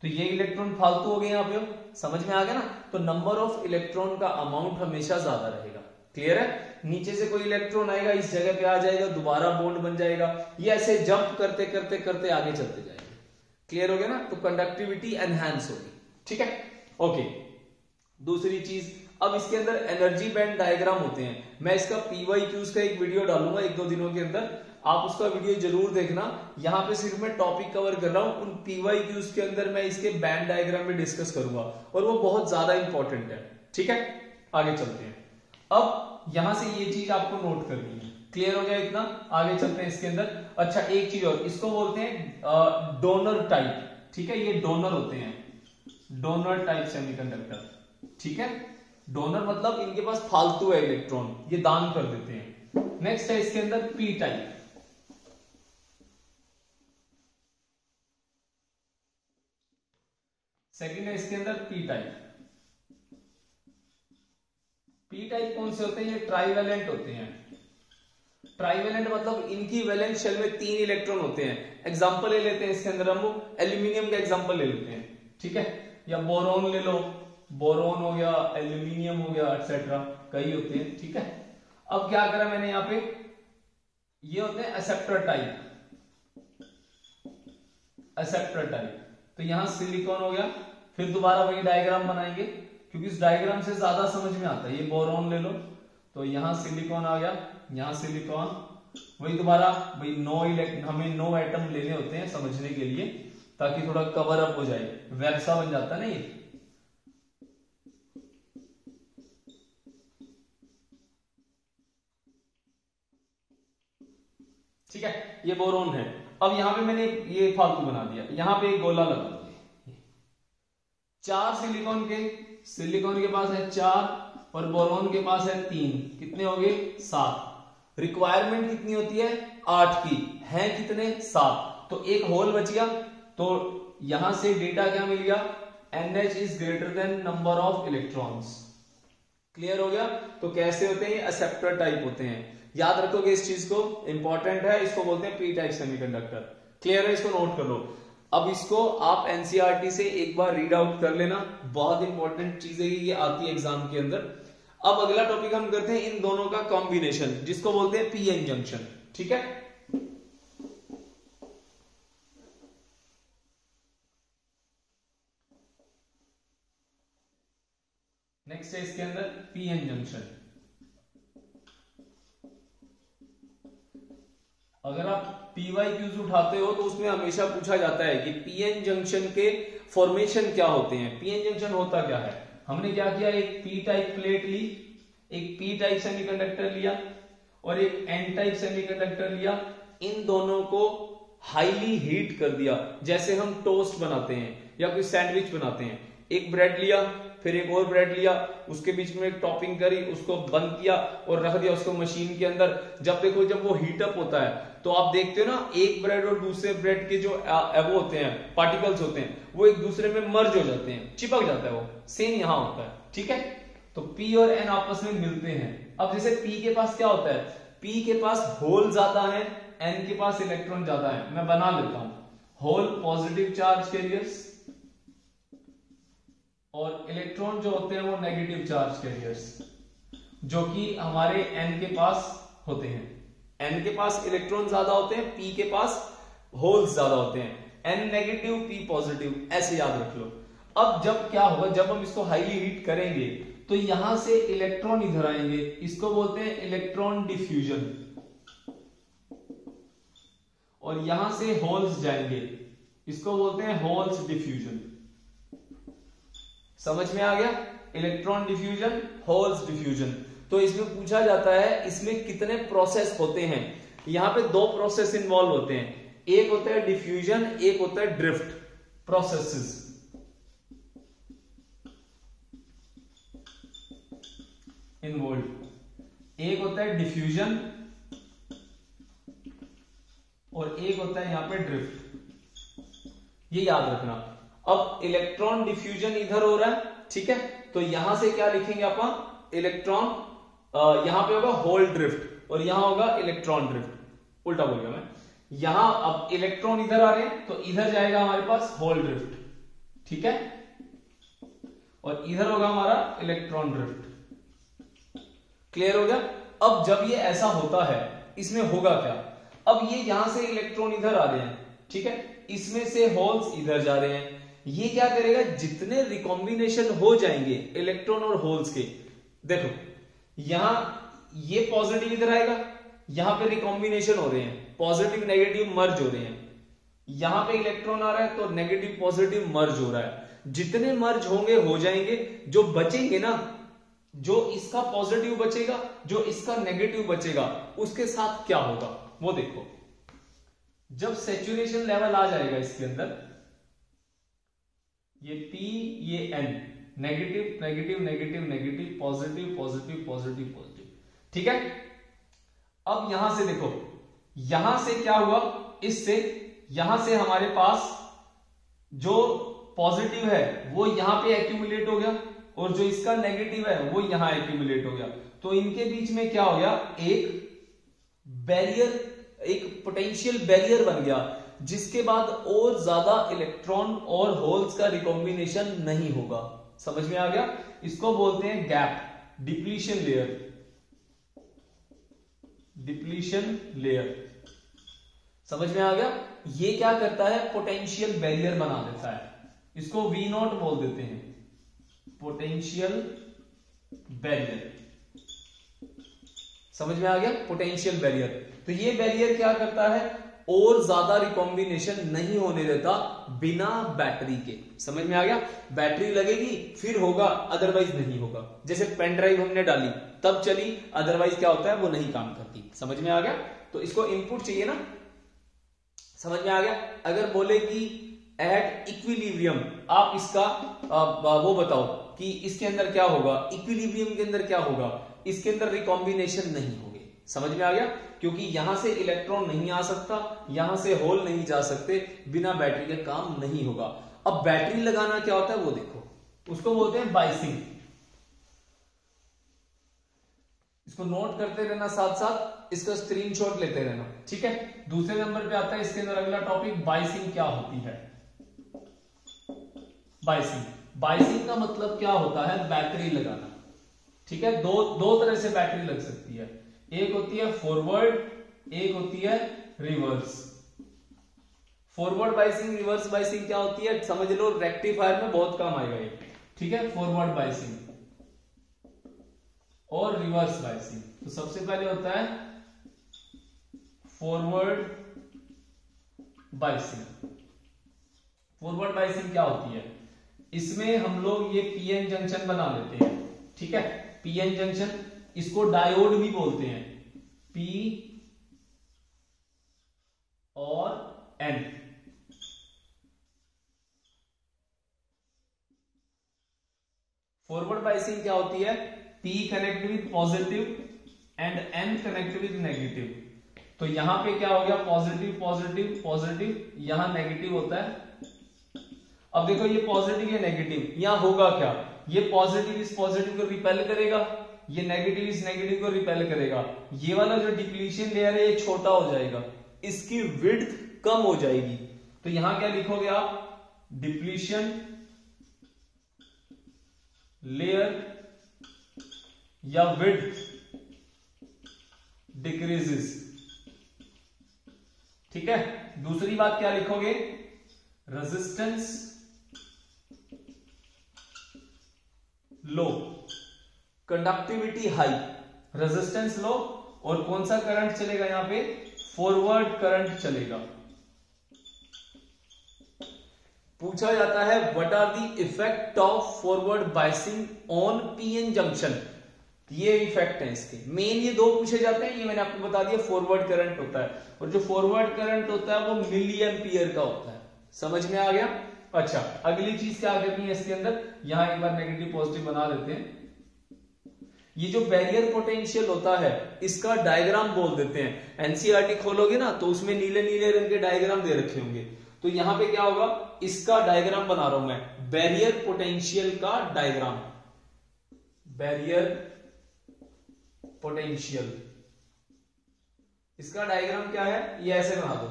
तो ये इलेक्ट्रॉन फालतू हो गए यहां पे, समझ में आ गया ना। तो नंबर ऑफ इलेक्ट्रॉन का अमाउंट हमेशा ज्यादा रहेगा, क्लियर है। नीचे से कोई इलेक्ट्रॉन आएगा, इस जगह पे आ जाएगा, दोबारा बॉन्ड बन जाएगा, ये ऐसे जंप करते करते करते आगे चलते जाएंगे, क्लियर हो गया ना। तो कंडक्टिविटी एनहांस होगी। ठीक है, ओके। दूसरी चीज, अब इसके अंदर एनर्जी बैंड डायग्राम होते हैं। मैं इसका PYQs का एक वीडियो डालूंगा 1-2 दिनों के अंदर, आप उसका वीडियो जरूर देखना। यहाँ पे सिर्फ मैं टॉपिक कवर कर रहा हूं, उन PYQs के अंदर मैं इसके बैंड डायग्राम में डिस्कस करूंगा और वो बहुत ज्यादा इंपॉर्टेंट है। ठीक है, आगे चलते हैं। अब यहां से ये चीज आपको नोट करनी है। क्लियर हो गया इतना? आगे चलते हैं इसके अंदर। अच्छा, एक चीज और, इसको बोलते हैं डोनर टाइप। ठीक है, ये डोनर होते हैं, डोनर टाइप सेमीकंडक्टर। ठीक है, डोनर मतलब इनके पास फालतू है इलेक्ट्रॉन, ये दान कर देते हैं। नेक्स्ट है इसके अंदर पी टाइप। सेकंड है इसके अंदर पी टाइप। पी टाइप कौन से होते हैं? ये ट्राइवेलेंट होते हैं। ट्राइवेलेंट मतलब इनकी वैलेंस शेल में 3 इलेक्ट्रॉन होते हैं। एग्जांपल ले लेते हैं इसके अंदर हम एल्यूमिनियम का एग्जांपल ले लेते हैं। ठीक है, या बोरोन ले लो, बोरोन हो गया, एल्यूमिनियम हो गया, एक्सेट्रा, कई होते हैं। ठीक है, अब क्या करा मैंने यहाँ पे, ये होते हैं एक्सेप्टर टाइप। एक्सेप्टर टाइप, तो यहां सिलिकॉन हो गया, फिर दोबारा वही डायग्राम बनाएंगे क्योंकि इस डायग्राम से ज्यादा समझ में आता है। ये बोरोन ले लो, तो यहां सिलिकॉन आ गया, यहां सिलिकॉन, वही दोबारा भाई हमें 9 एटम लेने होते हैं समझने के लिए, ताकि थोड़ा कवर अप हो जाए, वैक्सा बन जाता है ना ये। ठीक है, ये बोरोन है। अब यहां पे मैंने ये फालतू बना दिया, यहां पे एक गोला लगा दिया। 4 सिलिकॉन के पास है 4 और बोरोन के पास है 3, कितने हो गए? 7। रिक्वायरमेंट कितनी होती है? 8 की, है कितने? 7। तो एक होल बच गया। तो यहां से डेटा क्या मिल गया? NH is greater than number of electrons. Clear हो गया? तो कैसे होते हैं ये? एक्सेप्टर टाइप होते हैं। याद रखोगे इस चीज को, इंपॉर्टेंट है। इसको बोलते हैं पी टाइप सेमीकंडक्टर। क्लियर है? इसको नोट कर लो। अब इसको आप एनसीईआरटी से एक बार रीड आउट कर लेना, बहुत इंपॉर्टेंट चीजें ये आती है एग्जाम के अंदर। अब अगला टॉपिक हम करते हैं इन दोनों का कॉम्बिनेशन, जिसको बोलते हैं पीएन जंक्शन। ठीक है, नेक्स्ट है इसके अंदर पीएन जंक्शन। अगर आप PYQs उठाते हो तो उसमें हमेशा पूछा जाता है कि पीएन जंक्शन के फॉर्मेशन क्या होते हैं। पीएन जंक्शन होता क्या है? हमने क्या किया, एक पी टाइप प्लेट ली, एक पी टाइप सेमीकंडक्टर लिया और एक एन टाइप सेमीकंडक्टर लिया। इन दोनों को हाईली हीट कर दिया, जैसे हम टोस्ट बनाते हैं या कोई सैंडविच बनाते हैं। एक ब्रेड लिया, फिर एक और ब्रेड लिया, उसके बीच में एक टॉपिंग करी, उसको बंद किया और रख दिया उसको मशीन के अंदर। जब देखो, जब वो हीटअप होता है तो आप देखते हो ना, एक ब्रेड और दूसरे ब्रेड के जो वो होते हैं, पार्टिकल्स होते हैं, वो एक दूसरे में मर्ज हो जाते हैं, चिपक जाता है। वो सेम यहां होता है। ठीक है, तो P और N आपस में मिलते हैं। अब जैसे P के पास क्या होता है, P के पास होल ज्यादा है, N के पास इलेक्ट्रॉन ज्यादा है। मैं बना लेता हूं, होल पॉजिटिव चार्ज कैरियर्स और इलेक्ट्रॉन जो होते हैं वो नेगेटिव चार्ज कैरियर्स, जो कि हमारे N के पास होते हैं। N के पास इलेक्ट्रॉन ज्यादा होते हैं, P के पास होल्स ज्यादा होते हैं। N नेगेटिव, P पॉजिटिव, ऐसे याद रख लो। अब जब क्या होगा, जब हम इसको हाईली हीट करेंगे तो यहां से इलेक्ट्रॉन इधर आएंगे, इसको बोलते हैं इलेक्ट्रॉन डिफ्यूजन, और यहां से होल्स जाएंगे, इसको बोलते हैं होल्स डिफ्यूजन। समझ में आ गया? Electron diffusion, holes diffusion. तो इसमें पूछा जाता है इसमें कितने प्रोसेस होते हैं। यहां पे 2 प्रोसेस इन्वॉल्व होते हैं, एक होता है डिफ्यूजन, एक होता है ड्रिफ्ट प्रोसेसेस। इन्वॉल्व एक होता है डिफ्यूजन और एक होता है यहां पे ड्रिफ्ट, ये याद रखना। अब इलेक्ट्रॉन डिफ्यूजन इधर हो रहा है, ठीक है, तो यहां से क्या लिखेंगे अपन, इलेक्ट्रॉन, यहां पे होगा होल ड्रिफ्ट और यहां होगा इलेक्ट्रॉन ड्रिफ्ट। उल्टा बोल गया मैं, यहां अब इलेक्ट्रॉन इधर आ रहे हैं तो इधर जाएगा हमारे पास होल ड्रिफ्ट, ठीक है, और इधर होगा हमारा इलेक्ट्रॉन ड्रिफ्ट। क्लियर हो गया? अब जब ये ऐसा होता है, इसमें होगा क्या, अब ये यहां से इलेक्ट्रॉन इधर आ रहे हैं, ठीक है, इसमें से होल्स इधर जा रहे हैं, ये क्या करेगा, जितने रिकॉम्बिनेशन हो जाएंगे इलेक्ट्रॉन और होल्स के, देखो यहां ये पॉजिटिव इधर आएगा, यहां पे रिकॉम्बिनेशन हो रहे हैं, पॉजिटिव नेगेटिव मर्ज हो रहे हैं, यहां पे इलेक्ट्रॉन आ रहा है तो नेगेटिव पॉजिटिव मर्ज हो रहा है। जितने मर्ज होंगे हो जाएंगे, जो बचेंगे ना, जो इसका पॉजिटिव बचेगा, जो इसका नेगेटिव बचेगा, उसके साथ क्या होगा वो देखो। जब सैचुरेशन लेवल आ जाएगा इसके अंदर, ये P ये N, negative negative negative negative positive positive positive positive, ठीक है। अब यहां से देखो, यहां से क्या हुआ, इससे यहां से हमारे पास जो पॉजिटिव है वो यहां पे एक्यूमुलेट हो गया, और जो इसका नेगेटिव है वो यहां एक्यूमुलेट हो गया। तो इनके बीच में क्या हो गया, एक बैरियर, एक पोटेंशियल बैरियर बन गया, जिसके बाद और ज्यादा इलेक्ट्रॉन और होल्स का रिकॉम्बिनेशन नहीं होगा। समझ में आ गया? इसको बोलते हैं gap, depletion layer, depletion layer. समझ में आ गया? ये क्या करता है, पोटेंशियल बैरियर बना देता है, इसको V0 बोल देते हैं, पोटेंशियल बैरियर। समझ में आ गया? Potential barrier. तो ये बैरियर क्या करता है, और ज्यादा रिकॉम्बिनेशन नहीं होने देता बिना बैटरी के। समझ में आ गया? बैटरी लगेगी फिर होगा, अदरवाइज नहीं होगा। जैसे पेन ड्राइव हमने डाली तब चली, अदरवाइज क्या होता है, वो नहीं काम करती। समझ में आ गया? तो इसको इनपुट चाहिए ना, समझ में आ गया? अगर बोले कि एट इक्विलिब्रियम, आप इसका वो बताओ कि इसके अंदर क्या होगा, इक्विलिब्रियम के अंदर क्या होगा, इसके अंदर रिकॉम्बिनेशन नहीं होगी। समझ में आ गया? क्योंकि यहां से इलेक्ट्रॉन नहीं आ सकता, यहां से होल नहीं जा सकते, बिना बैटरी के काम नहीं होगा। अब बैटरी लगाना क्या होता है वो देखो, उसको बोलते हैं बाइसिंग। इसको नोट करते रहना, साथ साथ इसका स्क्रीनशॉट लेते रहना, ठीक है। दूसरे नंबर पे आता है इसके अंदर अगला टॉपिक, बाइसिंग क्या होती है। बाइसिंग, बाइसिंग का मतलब क्या होता है, बैटरी लगाना, ठीक है। दो तरह से बैटरी लग सकती है, एक होती है फॉरवर्ड, एक होती है reverse. Forward biasing, reverse biasing क्या होती है, समझ लो, रेक्टिफायर में बहुत काम आएगा ये, ठीक है। फॉरवर्ड बाइसिंग और रिवर्स बाइसिंग। तो सबसे पहले होता है फॉरवर्ड बाइसिंग। फॉरवर्ड बाइसिंग क्या होती है, इसमें हम लोग ये पीएन जंक्शन बना लेते हैं, ठीक है। पीएन जंक्शन, इसको डायोड भी बोलते हैं, पी और एन। फॉरवर्ड बाइसिंग क्या होती है, p connect with positive and n connect with negative. तो यहां पे क्या हो गया, पॉजिटिव पॉजिटिव पॉजिटिव, यहां नेगेटिव होता है। अब देखो ये पॉजिटिव या नेगेटिव, यहां होगा क्या, ये पॉजिटिव इस पॉजिटिव को रिपेल करेगा, ये नेगेटिव इस नेगेटिव को रिपेल करेगा। ये वाला जो डिप्लीशन लेयर है ये छोटा हो जाएगा, इसकी विड्थ कम हो जाएगी। तो यहां क्या लिखोगे आप, डिप्लीशन लेयर या विड्थ डिक्रीजेस, ठीक है। दूसरी बात क्या लिखोगे, रेजिस्टेंस लो, कंडक्टिविटी हाई। रेजिस्टेंस लो, और कौन सा करंट चलेगा यहां पे, फॉरवर्ड करंट चलेगा। पूछा जाता है what are the effect of forward biasing on PN junction. ये इफेक्ट है इसके, मेन ये दो पूछे जाते हैं। ये मैंने आपको बता दिया, फॉरवर्ड करंट होता है, और जो फॉरवर्ड करंट होता है वो मिली एम्पियर का होता है। समझ में आ गया? अच्छा, अगली चीज क्या करनी है इसके अंदर, यहां एक बार नेगेटिव पॉजिटिव बना देते हैं। ये जो बैरियर पोटेंशियल होता है इसका डायग्राम बोल देते हैं। एनसीईआरटी खोलोगे ना तो उसमें नीले नीले रंग के डायग्राम दे रखे होंगे। तो यहां पे क्या होगा, इसका डायग्राम बना रहा हूं मैं, बैरियर पोटेंशियल का डायग्राम, बैरियर पोटेंशियल। इसका डायग्राम क्या है, ये ऐसे बना दो।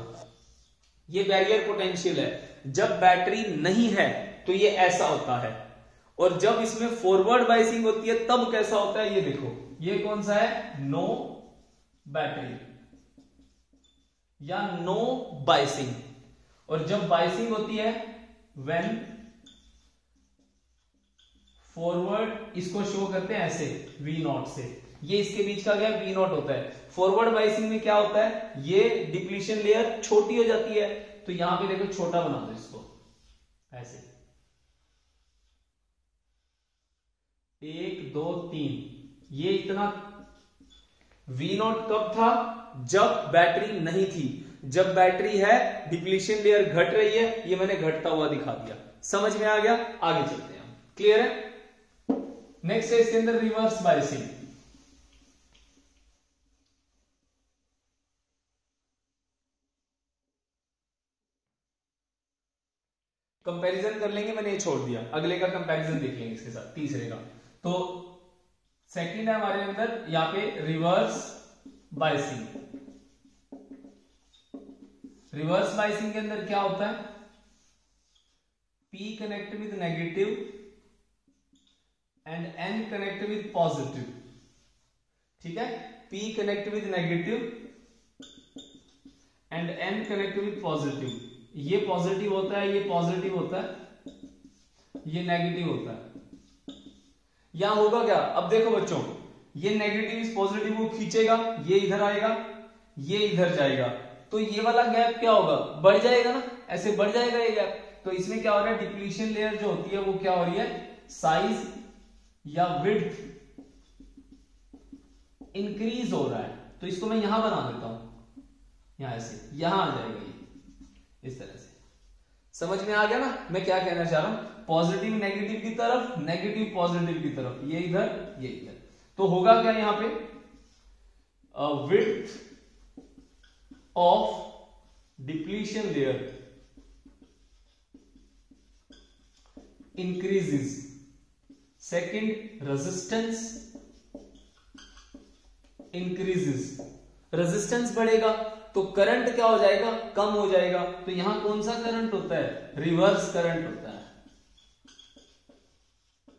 ये बैरियर पोटेंशियल है, जब बैटरी नहीं है तो ये ऐसा होता है, और जब इसमें फॉरवर्ड बाइसिंग होती है तब कैसा होता है, ये देखो। ये कौन सा है, नो बैटरी या नो बाइसिंग। और जब बाइसिंग होती है, व्हेन फॉरवर्ड इसको शो करते हैं ऐसे वी नॉट से, ये इसके बीच का क्या वी नॉट होता है। फॉरवर्ड बाइसिंग में क्या होता है, ये डिप्लीशन लेयर छोटी हो जाती है, तो यहां पे देखो छोटा बना दो इसको ऐसे, 1 2 3, ये इतना। वी नॉट कब था, जब बैटरी नहीं थी। जब बैटरी है डिप्लीशन लेयर घट रही है, ये मैंने घटता हुआ दिखा दिया। समझ में आ गया, आगे चलते हैं हम। क्लियर है। नेक्स्ट है इसके अंदर रिवर्स बाइसिंग। कंपैरिजन कर लेंगे, मैंने ये छोड़ दिया, अगले का कंपैरिजन देख लेंगे इसके साथ, तीसरे का। तो सेकंड है हमारे अंदर यहां पे रिवर्स बाइसिंग। रिवर्स बाइसिंग के अंदर क्या होता है, P connect with negative and N connect with positive. ठीक है, P connect with negative and N connect with positive. ये पॉजिटिव होता है, ये पॉजिटिव होता है, ये नेगेटिव होता है। यहां होगा क्या, अब देखो बच्चों, ये नेगेटिव इस पॉजिटिव को खींचेगा, ये इधर आएगा, ये इधर जाएगा, तो ये वाला गैप क्या होगा, बढ़ जाएगा ना, ऐसे बढ़ जाएगा ये गैप। तो इसमें क्या हो रहा है, डिप्लीशन लेयर जो होती है वो क्या हो रही है, साइज या विड्थ इंक्रीज हो रहा है। तो इसको मैं यहां बना देता हूं, यहां ऐसे, यहां आ जाएगा ये इस तरह से। समझ में आ गया ना मैं क्या कहना चाह रहा हूं, पॉजिटिव नेगेटिव की तरफ, नेगेटिव पॉजिटिव की तरफ, ये इधर ये इधर। तो होगा क्या यहां पे, width of depletion layer increases, second resistance increases, resistance बढ़ेगा तो करंट क्या हो जाएगा, कम हो जाएगा। तो यहां कौन सा करंट होता है, रिवर्स करंट होता है।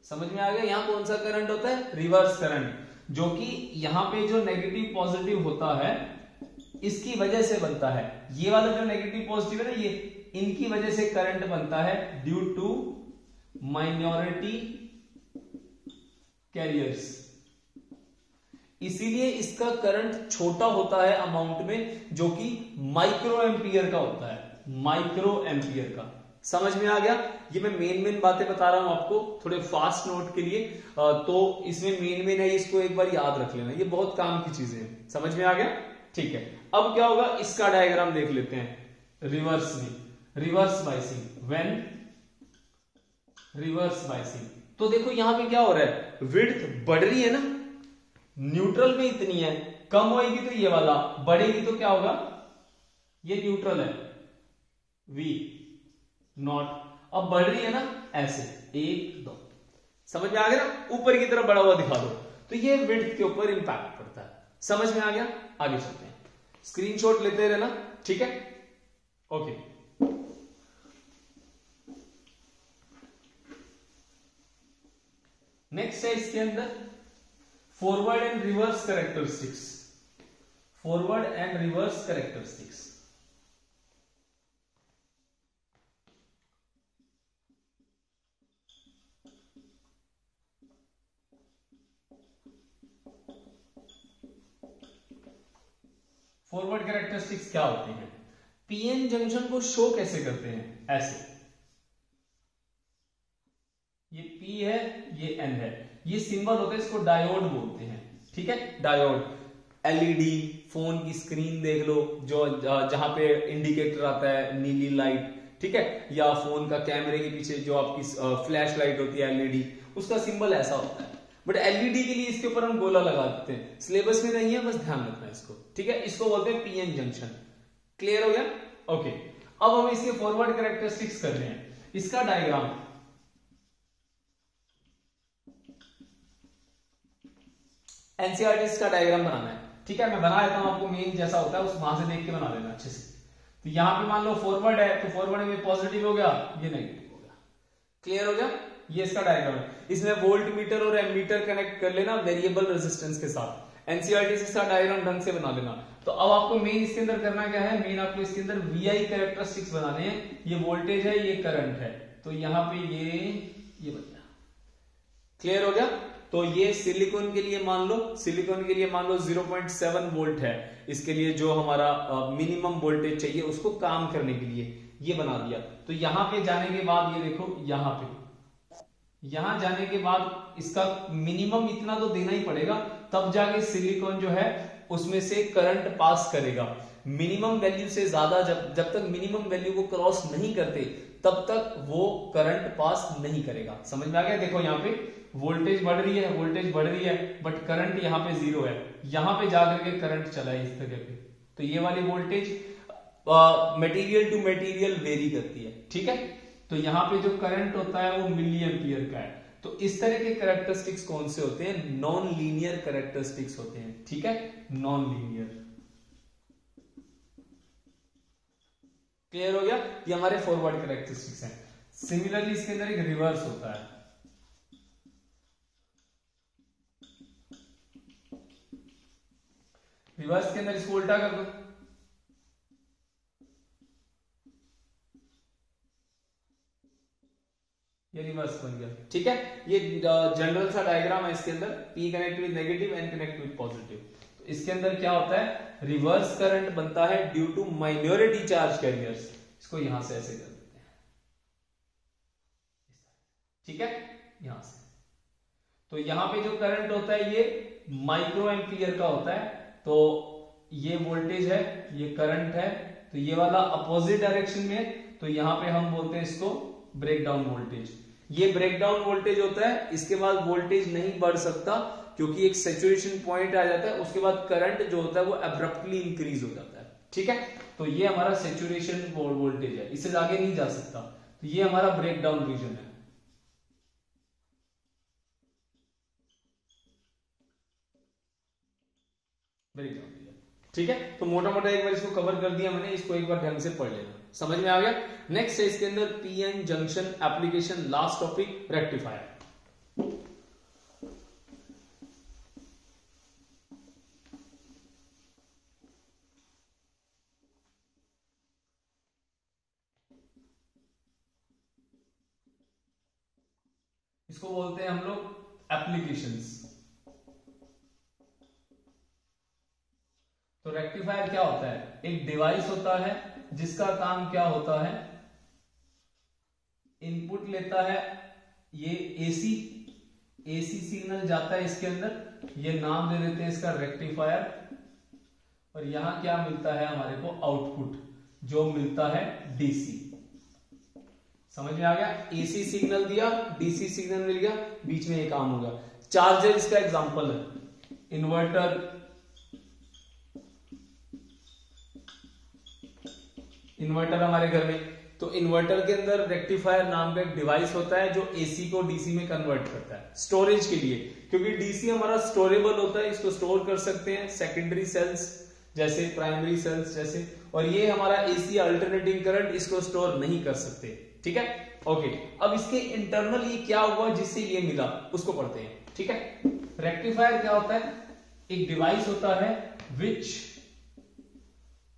समझ में आ गया, यहां कौन सा करंट होता है, रिवर्स करंट, जो कि यहां पे जो नेगेटिव पॉजिटिव होता है इसकी वजह से बनता है। ये वाला जो नेगेटिव पॉजिटिव है ना, ये इनकी वजह से करंट बनता है, ड्यू टू माइनॉरिटी कैरियर्स। इसीलिए इसका करंट छोटा होता है अमाउंट में, जो कि माइक्रो एम्पियर का होता है, माइक्रो एम्पियर का। समझ में आ गया, ये मैं मेन बातें बता रहा हूं आपको थोड़े फास्ट नोट के लिए, तो इसमें मेन है, इसको एक बार याद रख लेना, ये बहुत काम की चीजें हैं। समझ में आ गया, ठीक है। अब क्या होगा, इसका डायग्राम देख लेते हैं रिवर्स में, reverse biasing, when reverse biasing. तो देखो यहां पे क्या हो रहा है, विड्थ बढ़ रही है ना, न्यूट्रल में इतनी है, कम होएगी तो ये वाला, बढ़ेगी तो क्या होगा, ये न्यूट्रल है V नॉट, अब बढ़ रही है ना ऐसे 1 2। समझ में आ गया ना, ऊपर की तरफ बढ़ा हुआ दिखा दो, तो ये विड्थ के ऊपर इंपैक्ट पड़ता है। समझ में आ गया, आगे चलते हैं, स्क्रीनशॉट लेते रहना, ठीक है, ओके। नेक्स्ट है इसके अंदर forward and reverse characteristics, forward and reverse characteristics. Forward characteristics क्या होती है, पीएन जंक्शन को शो कैसे करते हैं, ऐसे, ये P है, ये N है, ये सिंबल होते हैं, इसको डायोड बोलते हैं। ठीक है, डायोड, एलईडी, फोन की स्क्रीन देख लो, जो जहां पे इंडिकेटर आता है नीली लाइट, ठीक है, या फोन का कैमरे के पीछे जो आपकी फ्लैश लाइट होती है एलईडी, उसका सिंबल ऐसा होता है। बट एलईडी के लिए इसके ऊपर हम गोला लगा देते हैं, सिलेबस में नहीं है, बस ध्यान रखना इसको, ठीक है। इसको बोलते हैं पीएन जंक्शन। क्लियर हो गया, ओके। अब हम इसके फॉरवर्ड कैरेक्टरिस्टिक्स कर रहे हैं, इसका डायग्राम एनसीईआरटी का डायग्राम बनाना है, ठीक है। मैं बना देता हूं आपको, मेन जैसा होता है उस वहां से देख के बना देना अच्छे से। तो यहां पे मान लो फॉरवर्ड है, तो फॉरवर्ड में पॉजिटिव हो गया, ये नेगेटिव हो गया। क्लियर हो गया, ये इसका डायग्राम है। इसमें वोल्ट मीटर और एमीटर कनेक्ट कर लेना वेरिएबल रेजिस्टेंस के साथ। एनसीईआरटी से इसका डायग्राम ढंग से बना देना। तो अब आपको मेन इसके अंदर करना क्या है, मेन आपको इसके अंदर वीआई कैरेक्टरिस्टिक्स बनाने हैं। ये वोल्टेज है, ये करंट है, तो यहां पे ये बन गया, क्लियर हो गया। तो ये सिलिकॉन के लिए मान लो, सिलिकॉन के लिए मान लो 0.7 वोल्ट है, इसके लिए जो हमारा मिनिमम वोल्टेज चाहिए उसको काम करने के लिए, ये बना दिया। तो यहां पे जाने के बाद ये देखो, यहां जाने के बाद इसका मिनिमम इतना तो देना ही पड़ेगा, तब जाके सिलिकॉन जो है उसमें से करंट पास करेगा। मिनिमम वैल्यू से ज्यादा जब तक मिनिमम वैल्यू को क्रॉस नहीं करते तब तक वो करंट पास नहीं करेगा। समझ में आ गया। देखो यहाँ पे वोल्टेज बढ़ रही है, वोल्टेज बढ़ रही है, बट करंट यहाँ पे 0 है, यहां पे जाकर के करंट चला है इस तरह पे। तो ये वाली voltage material to material vary करती है, ठीक है। तो यहाँ पे जो करंट होता है वो मिली एम्पियर का है। तो इस तरह के कैरेक्टरिस्टिक्स कौन से होते हैं? नॉन लीनियर कैरेक्टरिस्टिक्स होते हैं, ठीक है, नॉन लीनियर। क्लियर हो गया। ये हमारे फॉरवर्ड कैरेक्टरिस्टिक्स हैं। सिमिलरली इसके अंदर एक रिवर्स होता है। रिवर्स के अंदर इसको उल्टा कर दो, ये रिवर्स बन गया, ठीक है। ये जनरल सा डायग्राम है इसके अंदर, P connect with negative, N connect with positive. तो इसके अंदर क्या होता है? रिवर्स करंट बनता है due to minority charge carriers. इसको यहां से ऐसे कर देते हैं, ठीक है, यहां से। तो यहां पे जो करंट होता है ये माइक्रो एम्पियर का होता है। तो ये वोल्टेज है, ये करंट है, तो ये वाला अपोजिट डायरेक्शन में, तो यहां पे हम बोलते हैं इसको ब्रेकडाउन वोल्टेज। ये ब्रेकडाउन वोल्टेज होता है। इसके बाद वोल्टेज नहीं बढ़ सकता क्योंकि एक सैचुरेशन पॉइंट आ जाता है, उसके बाद करंट जो होता है वो अब्रप्टली इंक्रीज हो जाता है, ठीक है। तो ये हमारा सैचुरेशन वोल्टेज है, इससे आगे नहीं जा सकता। तो ये हमारा ब्रेकडाउन रीजन है। ब्रेकडाउन रीजन, ठीक है। तो मोटा मोटा एक बार इसको कवर कर दिया मैंने, इसको एक बार ढंग से पढ़ लेना, समझ में आ गया। नेक्स्ट है इसके अंदर PN junction application, last topic rectifier. इसको बोलते हैं हम लोग एप्लीकेशंस। तो रेक्टिफायर क्या होता है? एक डिवाइस होता है जिसका काम क्या होता है? इनपुट लेता है, ये एसी सिग्नल जाता है इसके अंदर, ये नाम दे देते हैं इसका रेक्टिफायर। और यहां क्या मिलता है हमारे को? आउटपुट, जो मिलता है डीसी। समझ में आ गया। एसी सिग्नल दिया, डीसी सिग्नल मिल गया, बीच में एक काम होगा। चार्जर इसका एग्जांपल है, इन्वर्टर, इन्वर्टर हमारे घर में। तो इन्वर्टर के अंदर रेक्टिफायर नाम का एक डिवाइस होता है जो एसी को डीसी में कन्वर्ट करता है स्टोरेज के लिए, क्योंकि डीसी हमारा स्टोरेबल होता है, इसको स्टोर कर सकते हैं सेकेंडरी सेल्स जैसे, प्राइमरी सेल्स जैसे। और ये हमारा एसी अल्टरनेटिंग करंट इसको स्टोर नहीं कर सकते, ठीक है। ओके, अब इसके इंटरनल ये क्या हुआ जिससे ये मिला उसको पढ़ते हैं, ठीक है। रेक्टिफायर क्या होता है? एक डिवाइस होता है which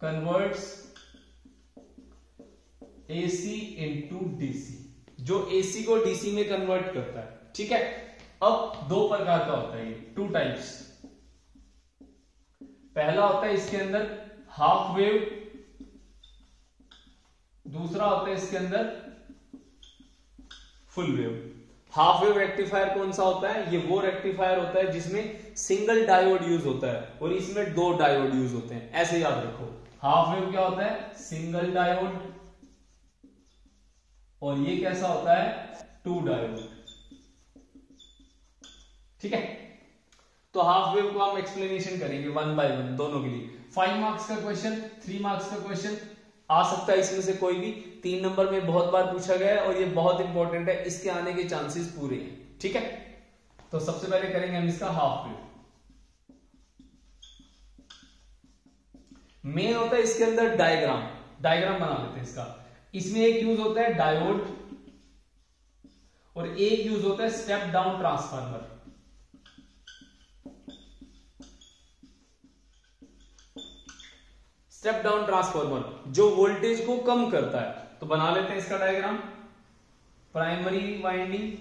converts AC into DC, जो एसी को डीसी में कन्वर्ट करता है, ठीक है। अब दो प्रकार का होता है ये, 2 टाइप्स। पहला होता है इसके अंदर हाफ वेव, दूसरा होता है इसके अंदर full wave. Half wave rectifier कौन सा होता है? ये वो रेक्टिफायर होता है जिसमें सिंगल डायोड यूज होता है और इसमें 2 डायोड यूज होते हैं, ऐसे याद रखो। हाफ वेव क्या होता है? Single diode. और ये कैसा होता है? 2 डायोड, ठीक है। तो हाफ वेव को हम एक्सप्लेनेशन करेंगे 1 बाय 1 दोनों के लिए। 5 मार्क्स का क्वेश्चन, 3 मार्क्स का क्वेश्चन आ सकता है इसमें से कोई भी। 3 नंबर में बहुत बार पूछा गया है और ये बहुत इंपॉर्टेंट है, इसके आने के चांसेस पूरे हैं, ठीक है। तो सबसे पहले करेंगे हम इसका हाफ वेव। मेन होता है इसके अंदर डायग्राम बना लेते हैं इसका। इसमें एक यूज होता है डायोड और एक यूज होता है step down transformer. Step down transformer जो वोल्टेज को कम करता है। तो बना लेते हैं इसका diagram. Primary winding,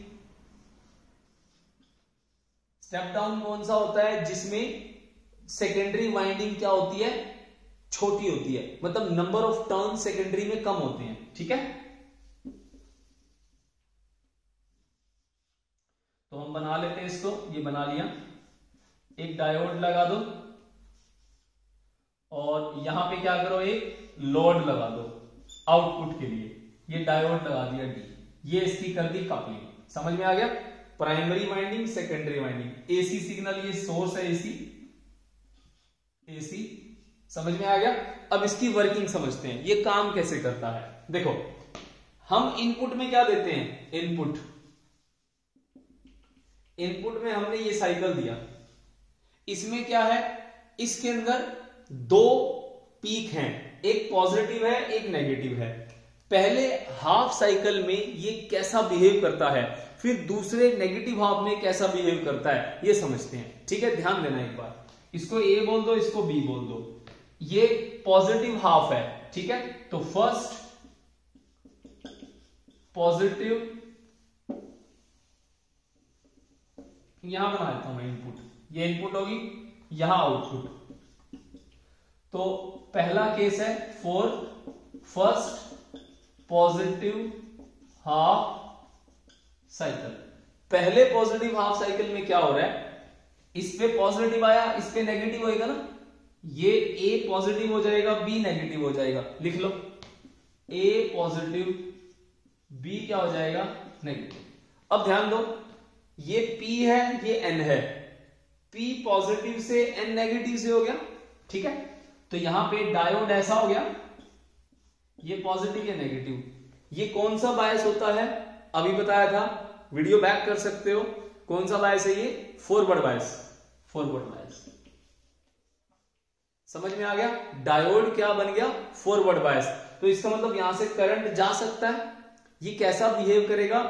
step down कौन सा होता है? जिसमें सेकेंडरी वाइंडिंग क्या होती है? छोटी होती है, मतलब नंबर ऑफ टर्न सेकेंडरी में कम होते हैं। ठीक है, तो हम बना लेते हैं इसको। ये बना लिया, एक डायोड लगा दो और यहां पे क्या करो, एक लोड लगा दो आउटपुट के लिए। ये डायोड लगा दिया डी, ये इसकी कर दी कपलिंग। समझ में आ गया? Primary winding, secondary winding, AC signal, ये सोर्स है एसी, एसी। समझ में आ गया? अब इसकी वर्किंग समझते हैं, ये काम कैसे करता है। देखो, हम इनपुट में क्या देते हैं? इनपुट, इनपुट में हमने ये साइकिल दिया, इसमें क्या है? इसके अंदर दो पीक हैं, एक पॉजिटिव है, एक नेगेटिव है। पहले हाफ साइकिल में ये कैसा बिहेव करता है, फिर दूसरे नेगेटिव हाफ में कैसा बिहेव करता है, ये समझते हैं। ठीक है, ध्यान देना एक बार। इसको ए बोल दो, इसको बी बोल दो। ये पॉजिटिव हाफ है, ठीक है। तो फर्स्ट पॉजिटिव, यहां बना देता हूं मैं इनपुट, ये इनपुट होगी, यहां आउटपुट। तो पहला केस है for first positive half cycle. पहले पॉजिटिव हाफ साइकिल में क्या हो रहा है? इस पे पॉजिटिव आया, इस पे नेगेटिव होएगा ना, ये ए पॉजिटिव हो जाएगा, बी नेगेटिव हो जाएगा। लिख लो, ए पॉजिटिव, बी क्या हो जाएगा? नेगेटिव। अब ध्यान दो, ये P है, ये N है, P पॉजिटिव से N नेगेटिव से हो गया। ठीक है, तो यहां पे डायोड ऐसा हो गया, ये पॉजिटिव, ये नेगेटिव। ये कौन सा बायस होता है? अभी बताया था, वीडियो बैक कर सकते हो। कौन सा बायस है ये? Forward bias, forward bias. समझ में आ गया? डायोड क्या बन गया? Forward bias. तो इसका मतलब यहां से करंट जा सकता है। ये कैसा बिहेव करेगा?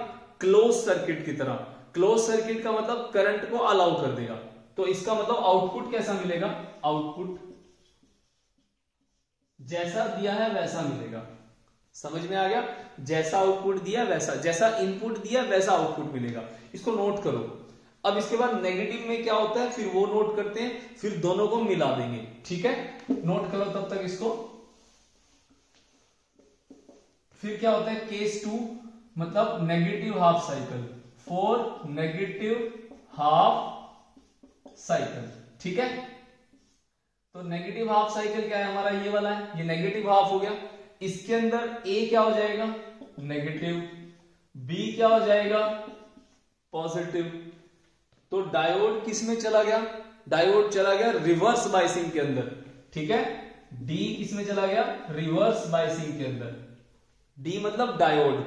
क्लोज सर्किट की तरह। क्लोज सर्किट का मतलब करंट को अलाउ कर देगा। तो इसका मतलब आउटपुट कैसा मिलेगा? आउटपुट जैसा दिया है वैसा मिलेगा। समझ में आ गया? जैसा आउटपुट दिया वैसा, जैसा इनपुट दिया वैसा आउटपुट मिलेगा। इसको नोट करो। अब इसके बाद नेगेटिव में क्या होता है, फिर वो नोट करते हैं, फिर दोनों को मिला देंगे। ठीक है, नोट करो तब तक इसको। फिर क्या होता है? केस 2 मतलब negative half cycle, for negative half cycle. ठीक है, तो नेगेटिव हाफ साइकिल क्या है हमारा? ये वाला है, ये नेगेटिव हाफ हो गया। इसके अंदर ए क्या हो जाएगा? नेगेटिव, बी क्या हो जाएगा? पॉजिटिव। तो डायोड किस में चला गया? डायोड चला गया रिवर्स बाइसिंग के अंदर। ठीक है, डी किस में चला गया? रिवर्स बाइसिंग के अंदर। डी मतलब डायोड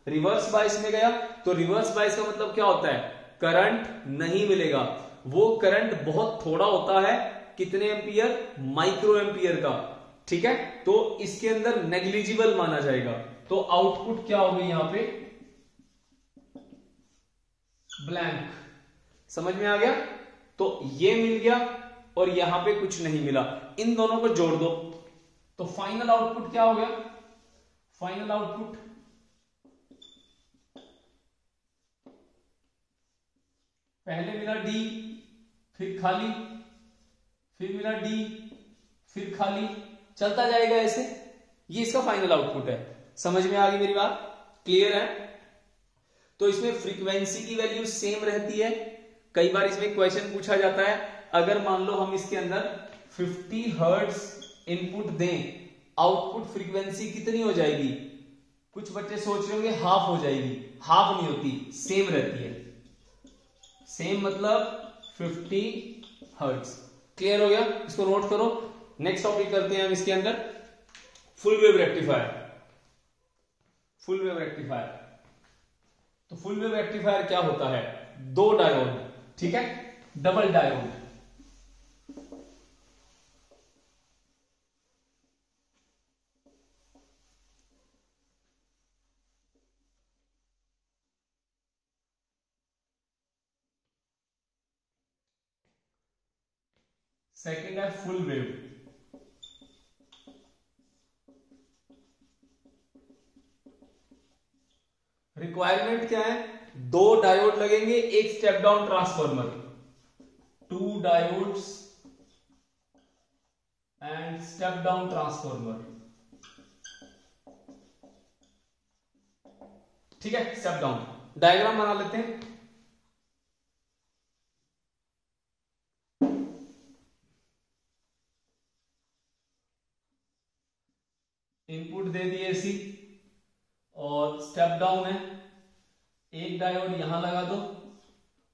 रिवर्स बाइस में गया। तो रिवर्स बाइस का मतलब क्या होता है? करंट नहीं मिलेगा। वो करंट बहुत थोड़ा होता है, कितने एम्पियर? माइक्रो एम्पियर का। ठीक है, तो इसके अंदर नेग्लिजिबल माना जाएगा। तो आउटपुट क्या होगी यहां पे? ब्लैंक। समझ में आ गया? तो ये मिल गया और यहां पे कुछ नहीं मिला। इन दोनों को जोड़ दो तो फाइनल आउटपुट क्या हो गया? फाइनल आउटपुट पहले मिला डी, फिर खाली, फिर मिला डी, फिर खाली, चलता जाएगा ऐसे। ये इसका फाइनल आउटपुट है। समझ में आ गई मेरी बात? क्लियर है? तो इसमें फ्रीक्वेंसी की वैल्यू सेम रहती है। कई बार इसमें क्वेश्चन पूछा जाता है, अगर मान लो हम इसके अंदर 50 हर्ट्ज इनपुट दें, आउटपुट फ्रीक्वेंसी कितनी हो जाएगी? कुछ बच्चे सोच रहे होंगे हाफ हो जाएगी। हाफ नहीं होती, सेम रहती है। सेम मतलब 50 हर्ट्ज। क्लियर हो गया? इसको नोट करो। नेक्स्ट टॉपिक करते हैं हम इसके अंदर, full wave rectifier. Full wave rectifier, तो फुल वेव रेक्टिफायर क्या होता है? दो डायोड, ठीक है, डबल डायोड। सेकेंड है फुल वेव। रिक्वायरमेंट क्या है? दो डायोड लगेंगे, एक step down transformer. Diodes and step down transformer. ठीक है, स्टेप डाउन डायग्राम बना लेते हैं। इनपुट दे दिए सी और स्टेप डाउन है, एक डायोड यहां लगा दो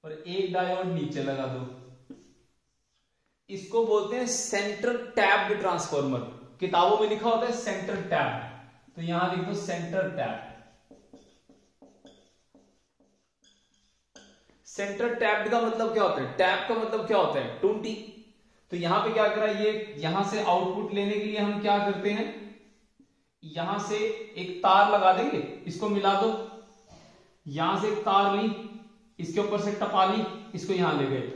और एक डायोड नीचे लगा दो। इसको बोलते हैं सेंटर टैप्ड ट्रांसफॉर्मर। किताबों में लिखा होता है सेंटर टैप, तो यहां लिख दो सेंटर टैप। सेंटर टैप्ड का मतलब क्या होता है, टैप का मतलब क्या होता है 20। तो यहां पे क्या करा, ये यहां से आउटपुट लेने के लिए हम क्या करते हैं, यहां से एक तार लगा देंगे, इसको मिला दो, यहां से एक तार ली, इसके ऊपर से टपा ली, इसको यहां ले गए,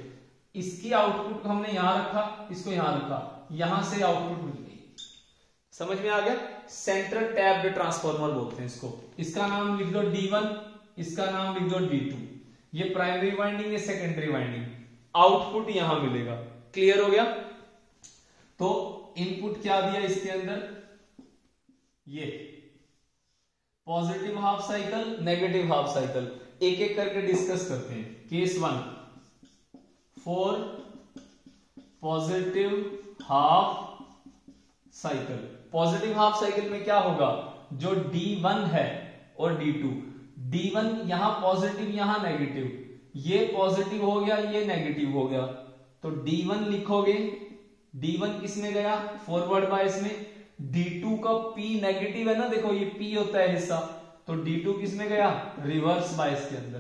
इसकी आउटपुट को हमने यहां रखा, इसको यहां रखा, यहां से आउटपुट मिल गई। समझ में आ गया, सेंटर टैप्ड ट्रांसफॉर्मर बोलते हैं इसको। इसका नाम लिख दो D1, इसका नाम लिख दो D2। ये प्राइमरी वाइंडिंग, ये सेकेंडरी वाइंडिंग, आउटपुट यहां मिलेगा। क्लियर हो गया। तो इनपुट क्या दिया इसके अंदर, ये positive half cycle, negative half cycle, एक एक करके डिस्कस करते हैं। Case 1 for positive half cycle. Positive half cycle में क्या होगा, जो D1 है और D2, D1 यहां पॉजिटिव यहां नेगेटिव, ये पॉजिटिव हो गया ये नेगेटिव हो गया, तो D1 लिखोगे, D1 किस में गया, फॉरवर्ड बायस में। D2 का P नेगेटिव है ना, देखो ये P होता है हिस्सा, तो D2 किस में गया, रिवर्स बायस के अंदर।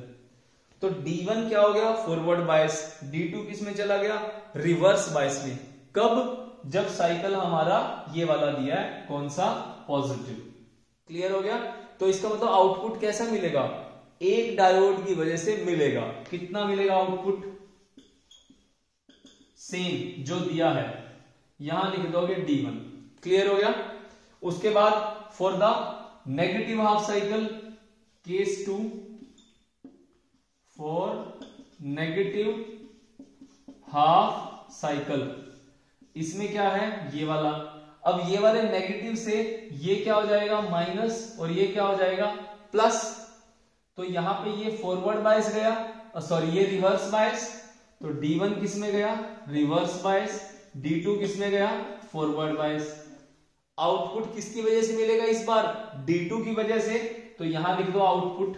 तो D1 क्या हो गया, फॉरवर्ड बायस, D2 किस में चला गया, रिवर्स बायस में। कब, जब साइकिल हमारा ये वाला दिया है, कौन सा, पॉजिटिव। क्लियर हो गया। तो इसका मतलब आउटपुट कैसा मिलेगा, एक डायोड की वजह से मिलेगा। कितना मिलेगा आउटपुट, सेम जो दिया है, यहां लिख दोगे D1। क्लियर हो गया। उसके बाद for the negative half cycle, case 2 for negative half cycle, इसमें क्या है, ये वाला। अब ये वाले नेगेटिव से ये क्या हो जाएगा, माइनस, और ये क्या हो जाएगा, प्लस। तो यहां पे ये फॉरवर्ड बायस गया, सॉरी ये रिवर्स बायस, तो D1 किस में गया, रिवर्स बायस, D2 किस में गया, फॉरवर्ड बायस। आउटपुट किसकी वजह से मिलेगा इस बार, D2 की वजह से, तो यहां लिख दो आउटपुट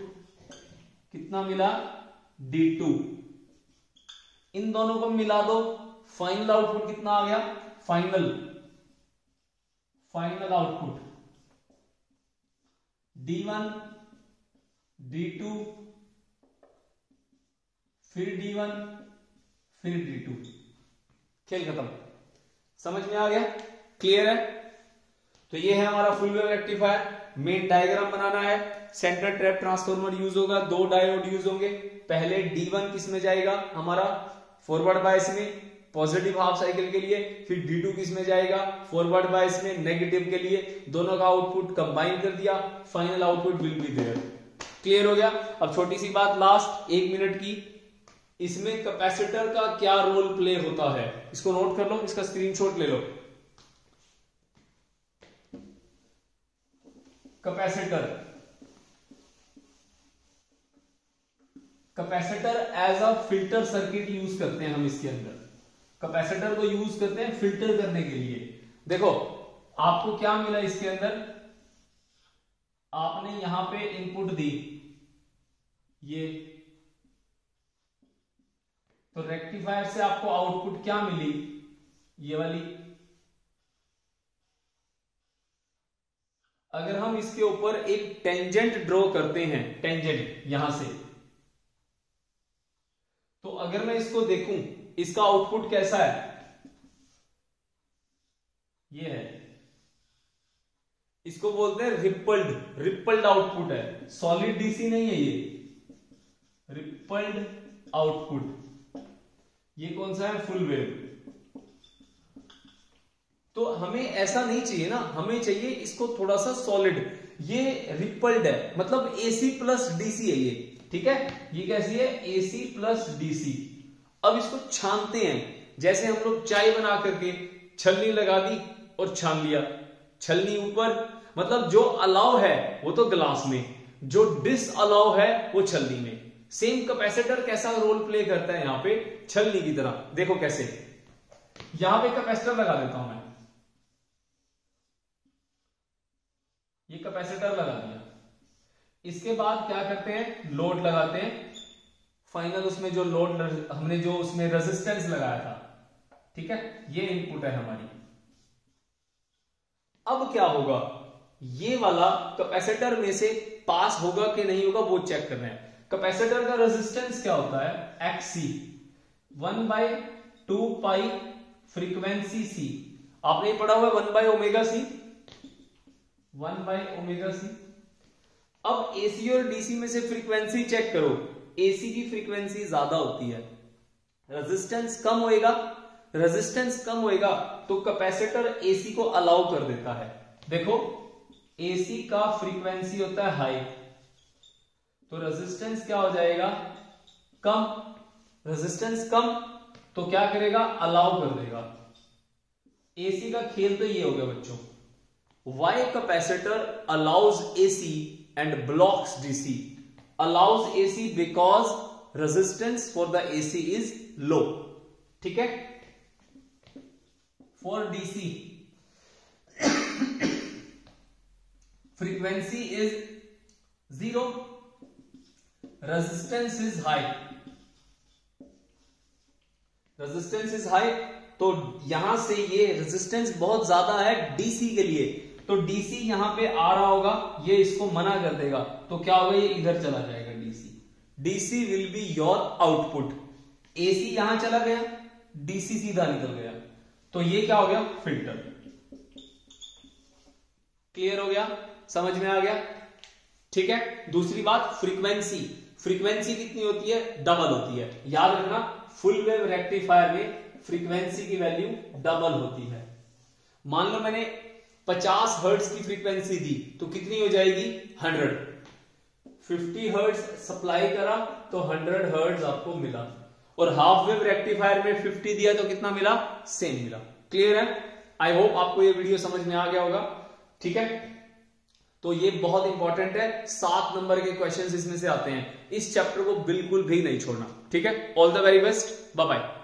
कितना मिला, D2। इन दोनों को मिला दो, फाइनल आउटपुट कितना आ गया, फाइनल आउटपुट D1 D2 फिर D1 फिर D2, खेल खत्म। समझ में आ गया, क्लियर है। तो ये है हमारा full wave rectifier. Main diagram बनाना है, सेंटर ट्रैप ट्रांसफॉर्मर यूज होगा, दो डायोड यूज होंगे। पहले D1 किस में जाएगा, हमारा फॉरवर्ड बायस में पॉजिटिव हाफ साइकिल के लिए, फिर D2 किस में जाएगा, फॉरवर्ड बायस में नेगेटिव के लिए। दोनों का आउटपुट कंबाइन कर दिया, final output will be there. Clear हो गया। अब छोटी सी बात लास्ट 1 मिनट की, इसमें कैपेसिटर का क्या रोल प्ले होता है, इसको नोट कर लो, इसका स्क्रीनशॉट ले लो। Capacitor as a filter circuit use करते हैं हम इसके अंदर। कैपेसिटर को यूज करते हैं फिल्टर करने के लिए। देखो आपको क्या मिला इसके अंदर, आपने यहां पे इनपुट दी ये, तो रेक्टिफायर से आपको आउटपुट क्या मिली, ये वाली। अगर हम इसके ऊपर एक टेंजेंट ड्रॉ करते हैं, टेंजेंट यहां से, तो अगर मैं इसको देखूं, इसका आउटपुट कैसा है, ये है, इसको बोलते हैं रिपल्ड आउटपुट है। सॉलिड डीसी नहीं है ये, रिपल्ड आउटपुट। ये कौन सा है, फुल वेव। तो हमें ऐसा नहीं चाहिए ना, हमें चाहिए इसको थोड़ा सा सॉलिड। ये रिपल्ड है, मतलब AC प्लस DC है ये, ठीक है। ये कैसी है, AC प्लस DC। अब इसको छानते हैं, जैसे हम लोग चाय बना करके छलनी लगा दी और छान लिया, छलनी ऊपर, मतलब जो अलाउ है वो तो ग्लास में, जो डिस अलाउ है वो छलनी में। सेम कैपेसिटर कैसा रोल प्ले करता है यहां पे छलनी की तरह। देखो कैसे, यहां पे कैपेसिटर लगा देता हूं मैं, ये कैपेसिटर लगा दिया, इसके बाद क्या करते हैं, लोड लगाते हैं, फाइनल उसमें जो लोड हमने जो उसमें रेजिस्टेंस लगाया था, ठीक है, ये इनपुट है हमारी। अब क्या होगा, ये वाला कैपेसिटर में से पास होगा कि नहीं होगा वो चेक करना है। कैपेसिटर का रेजिस्टेंस क्या होता है, XC, 1/2 पाई फ्रीक्वेंसी C, आपने पढ़ा हुआ 1/ω/c, 1/ω/c। अब AC और DC में से फ्रीक्वेंसी चेक करो, AC की फ्रीक्वेंसी ज्यादा होती है, रेजिस्टेंस कम होएगा, रेजिस्टेंस कम होएगा तो कैपेसिटर AC को अलाउ कर देता है। देखो AC का फ्रीक्वेंसी होता है हाई, तो रेजिस्टेंस क्या हो जाएगा, कम, रेजिस्टेंस कम तो क्या करेगा, अलाउ कर देगा। AC का खेल तो ये हो गया बच्चों। Why capacitor allows AC and blocks DC? Allows AC because resistance for the AC is low, ठीक है। For DC frequency is 0, resistance is high, resistance is high, तो यहां से ये रेजिस्टेंस बहुत ज्यादा है डीसी के लिए, तो डीसी यहां पे आ रहा होगा, ये इसको मना कर देगा, तो क्या होगा, ये इधर चला जाएगा DC. DC will be your output. AC यहां चला गया, डीसी सीधा निकल गया, तो ये क्या हो गया, फिल्टर। क्लियर हो गया, समझ में आ गया, ठीक है। दूसरी बात, फ्रीक्वेंसी, फ्रीक्वेंसी कितनी होती है, डबल होती है, याद रखना। फुल वेव रेक्टिफायर में फ्रीक्वेंसी की वैल्यू डबल होती है। मान लो मैंने 50 हर्ट्ज की फ्रीक्वेंसी दी तो कितनी हो जाएगी, 100। 50 हर्ट्ज सप्लाई करा तो 100 हर्ट्ज आपको मिला, और हाफ वेव रेक्टिफायर में 50 दिया तो कितना मिला, सेम मिला। क्लियर है, आई होप आपको ये वीडियो समझ में आ गया होगा, ठीक है। तो ये बहुत इंपॉर्टेंट है, 7 नंबर के क्वेश्चंस इसमें से आते हैं, इस चैप्टर को बिल्कुल भी नहीं छोड़ना, ठीक है। All the very best, bye bye.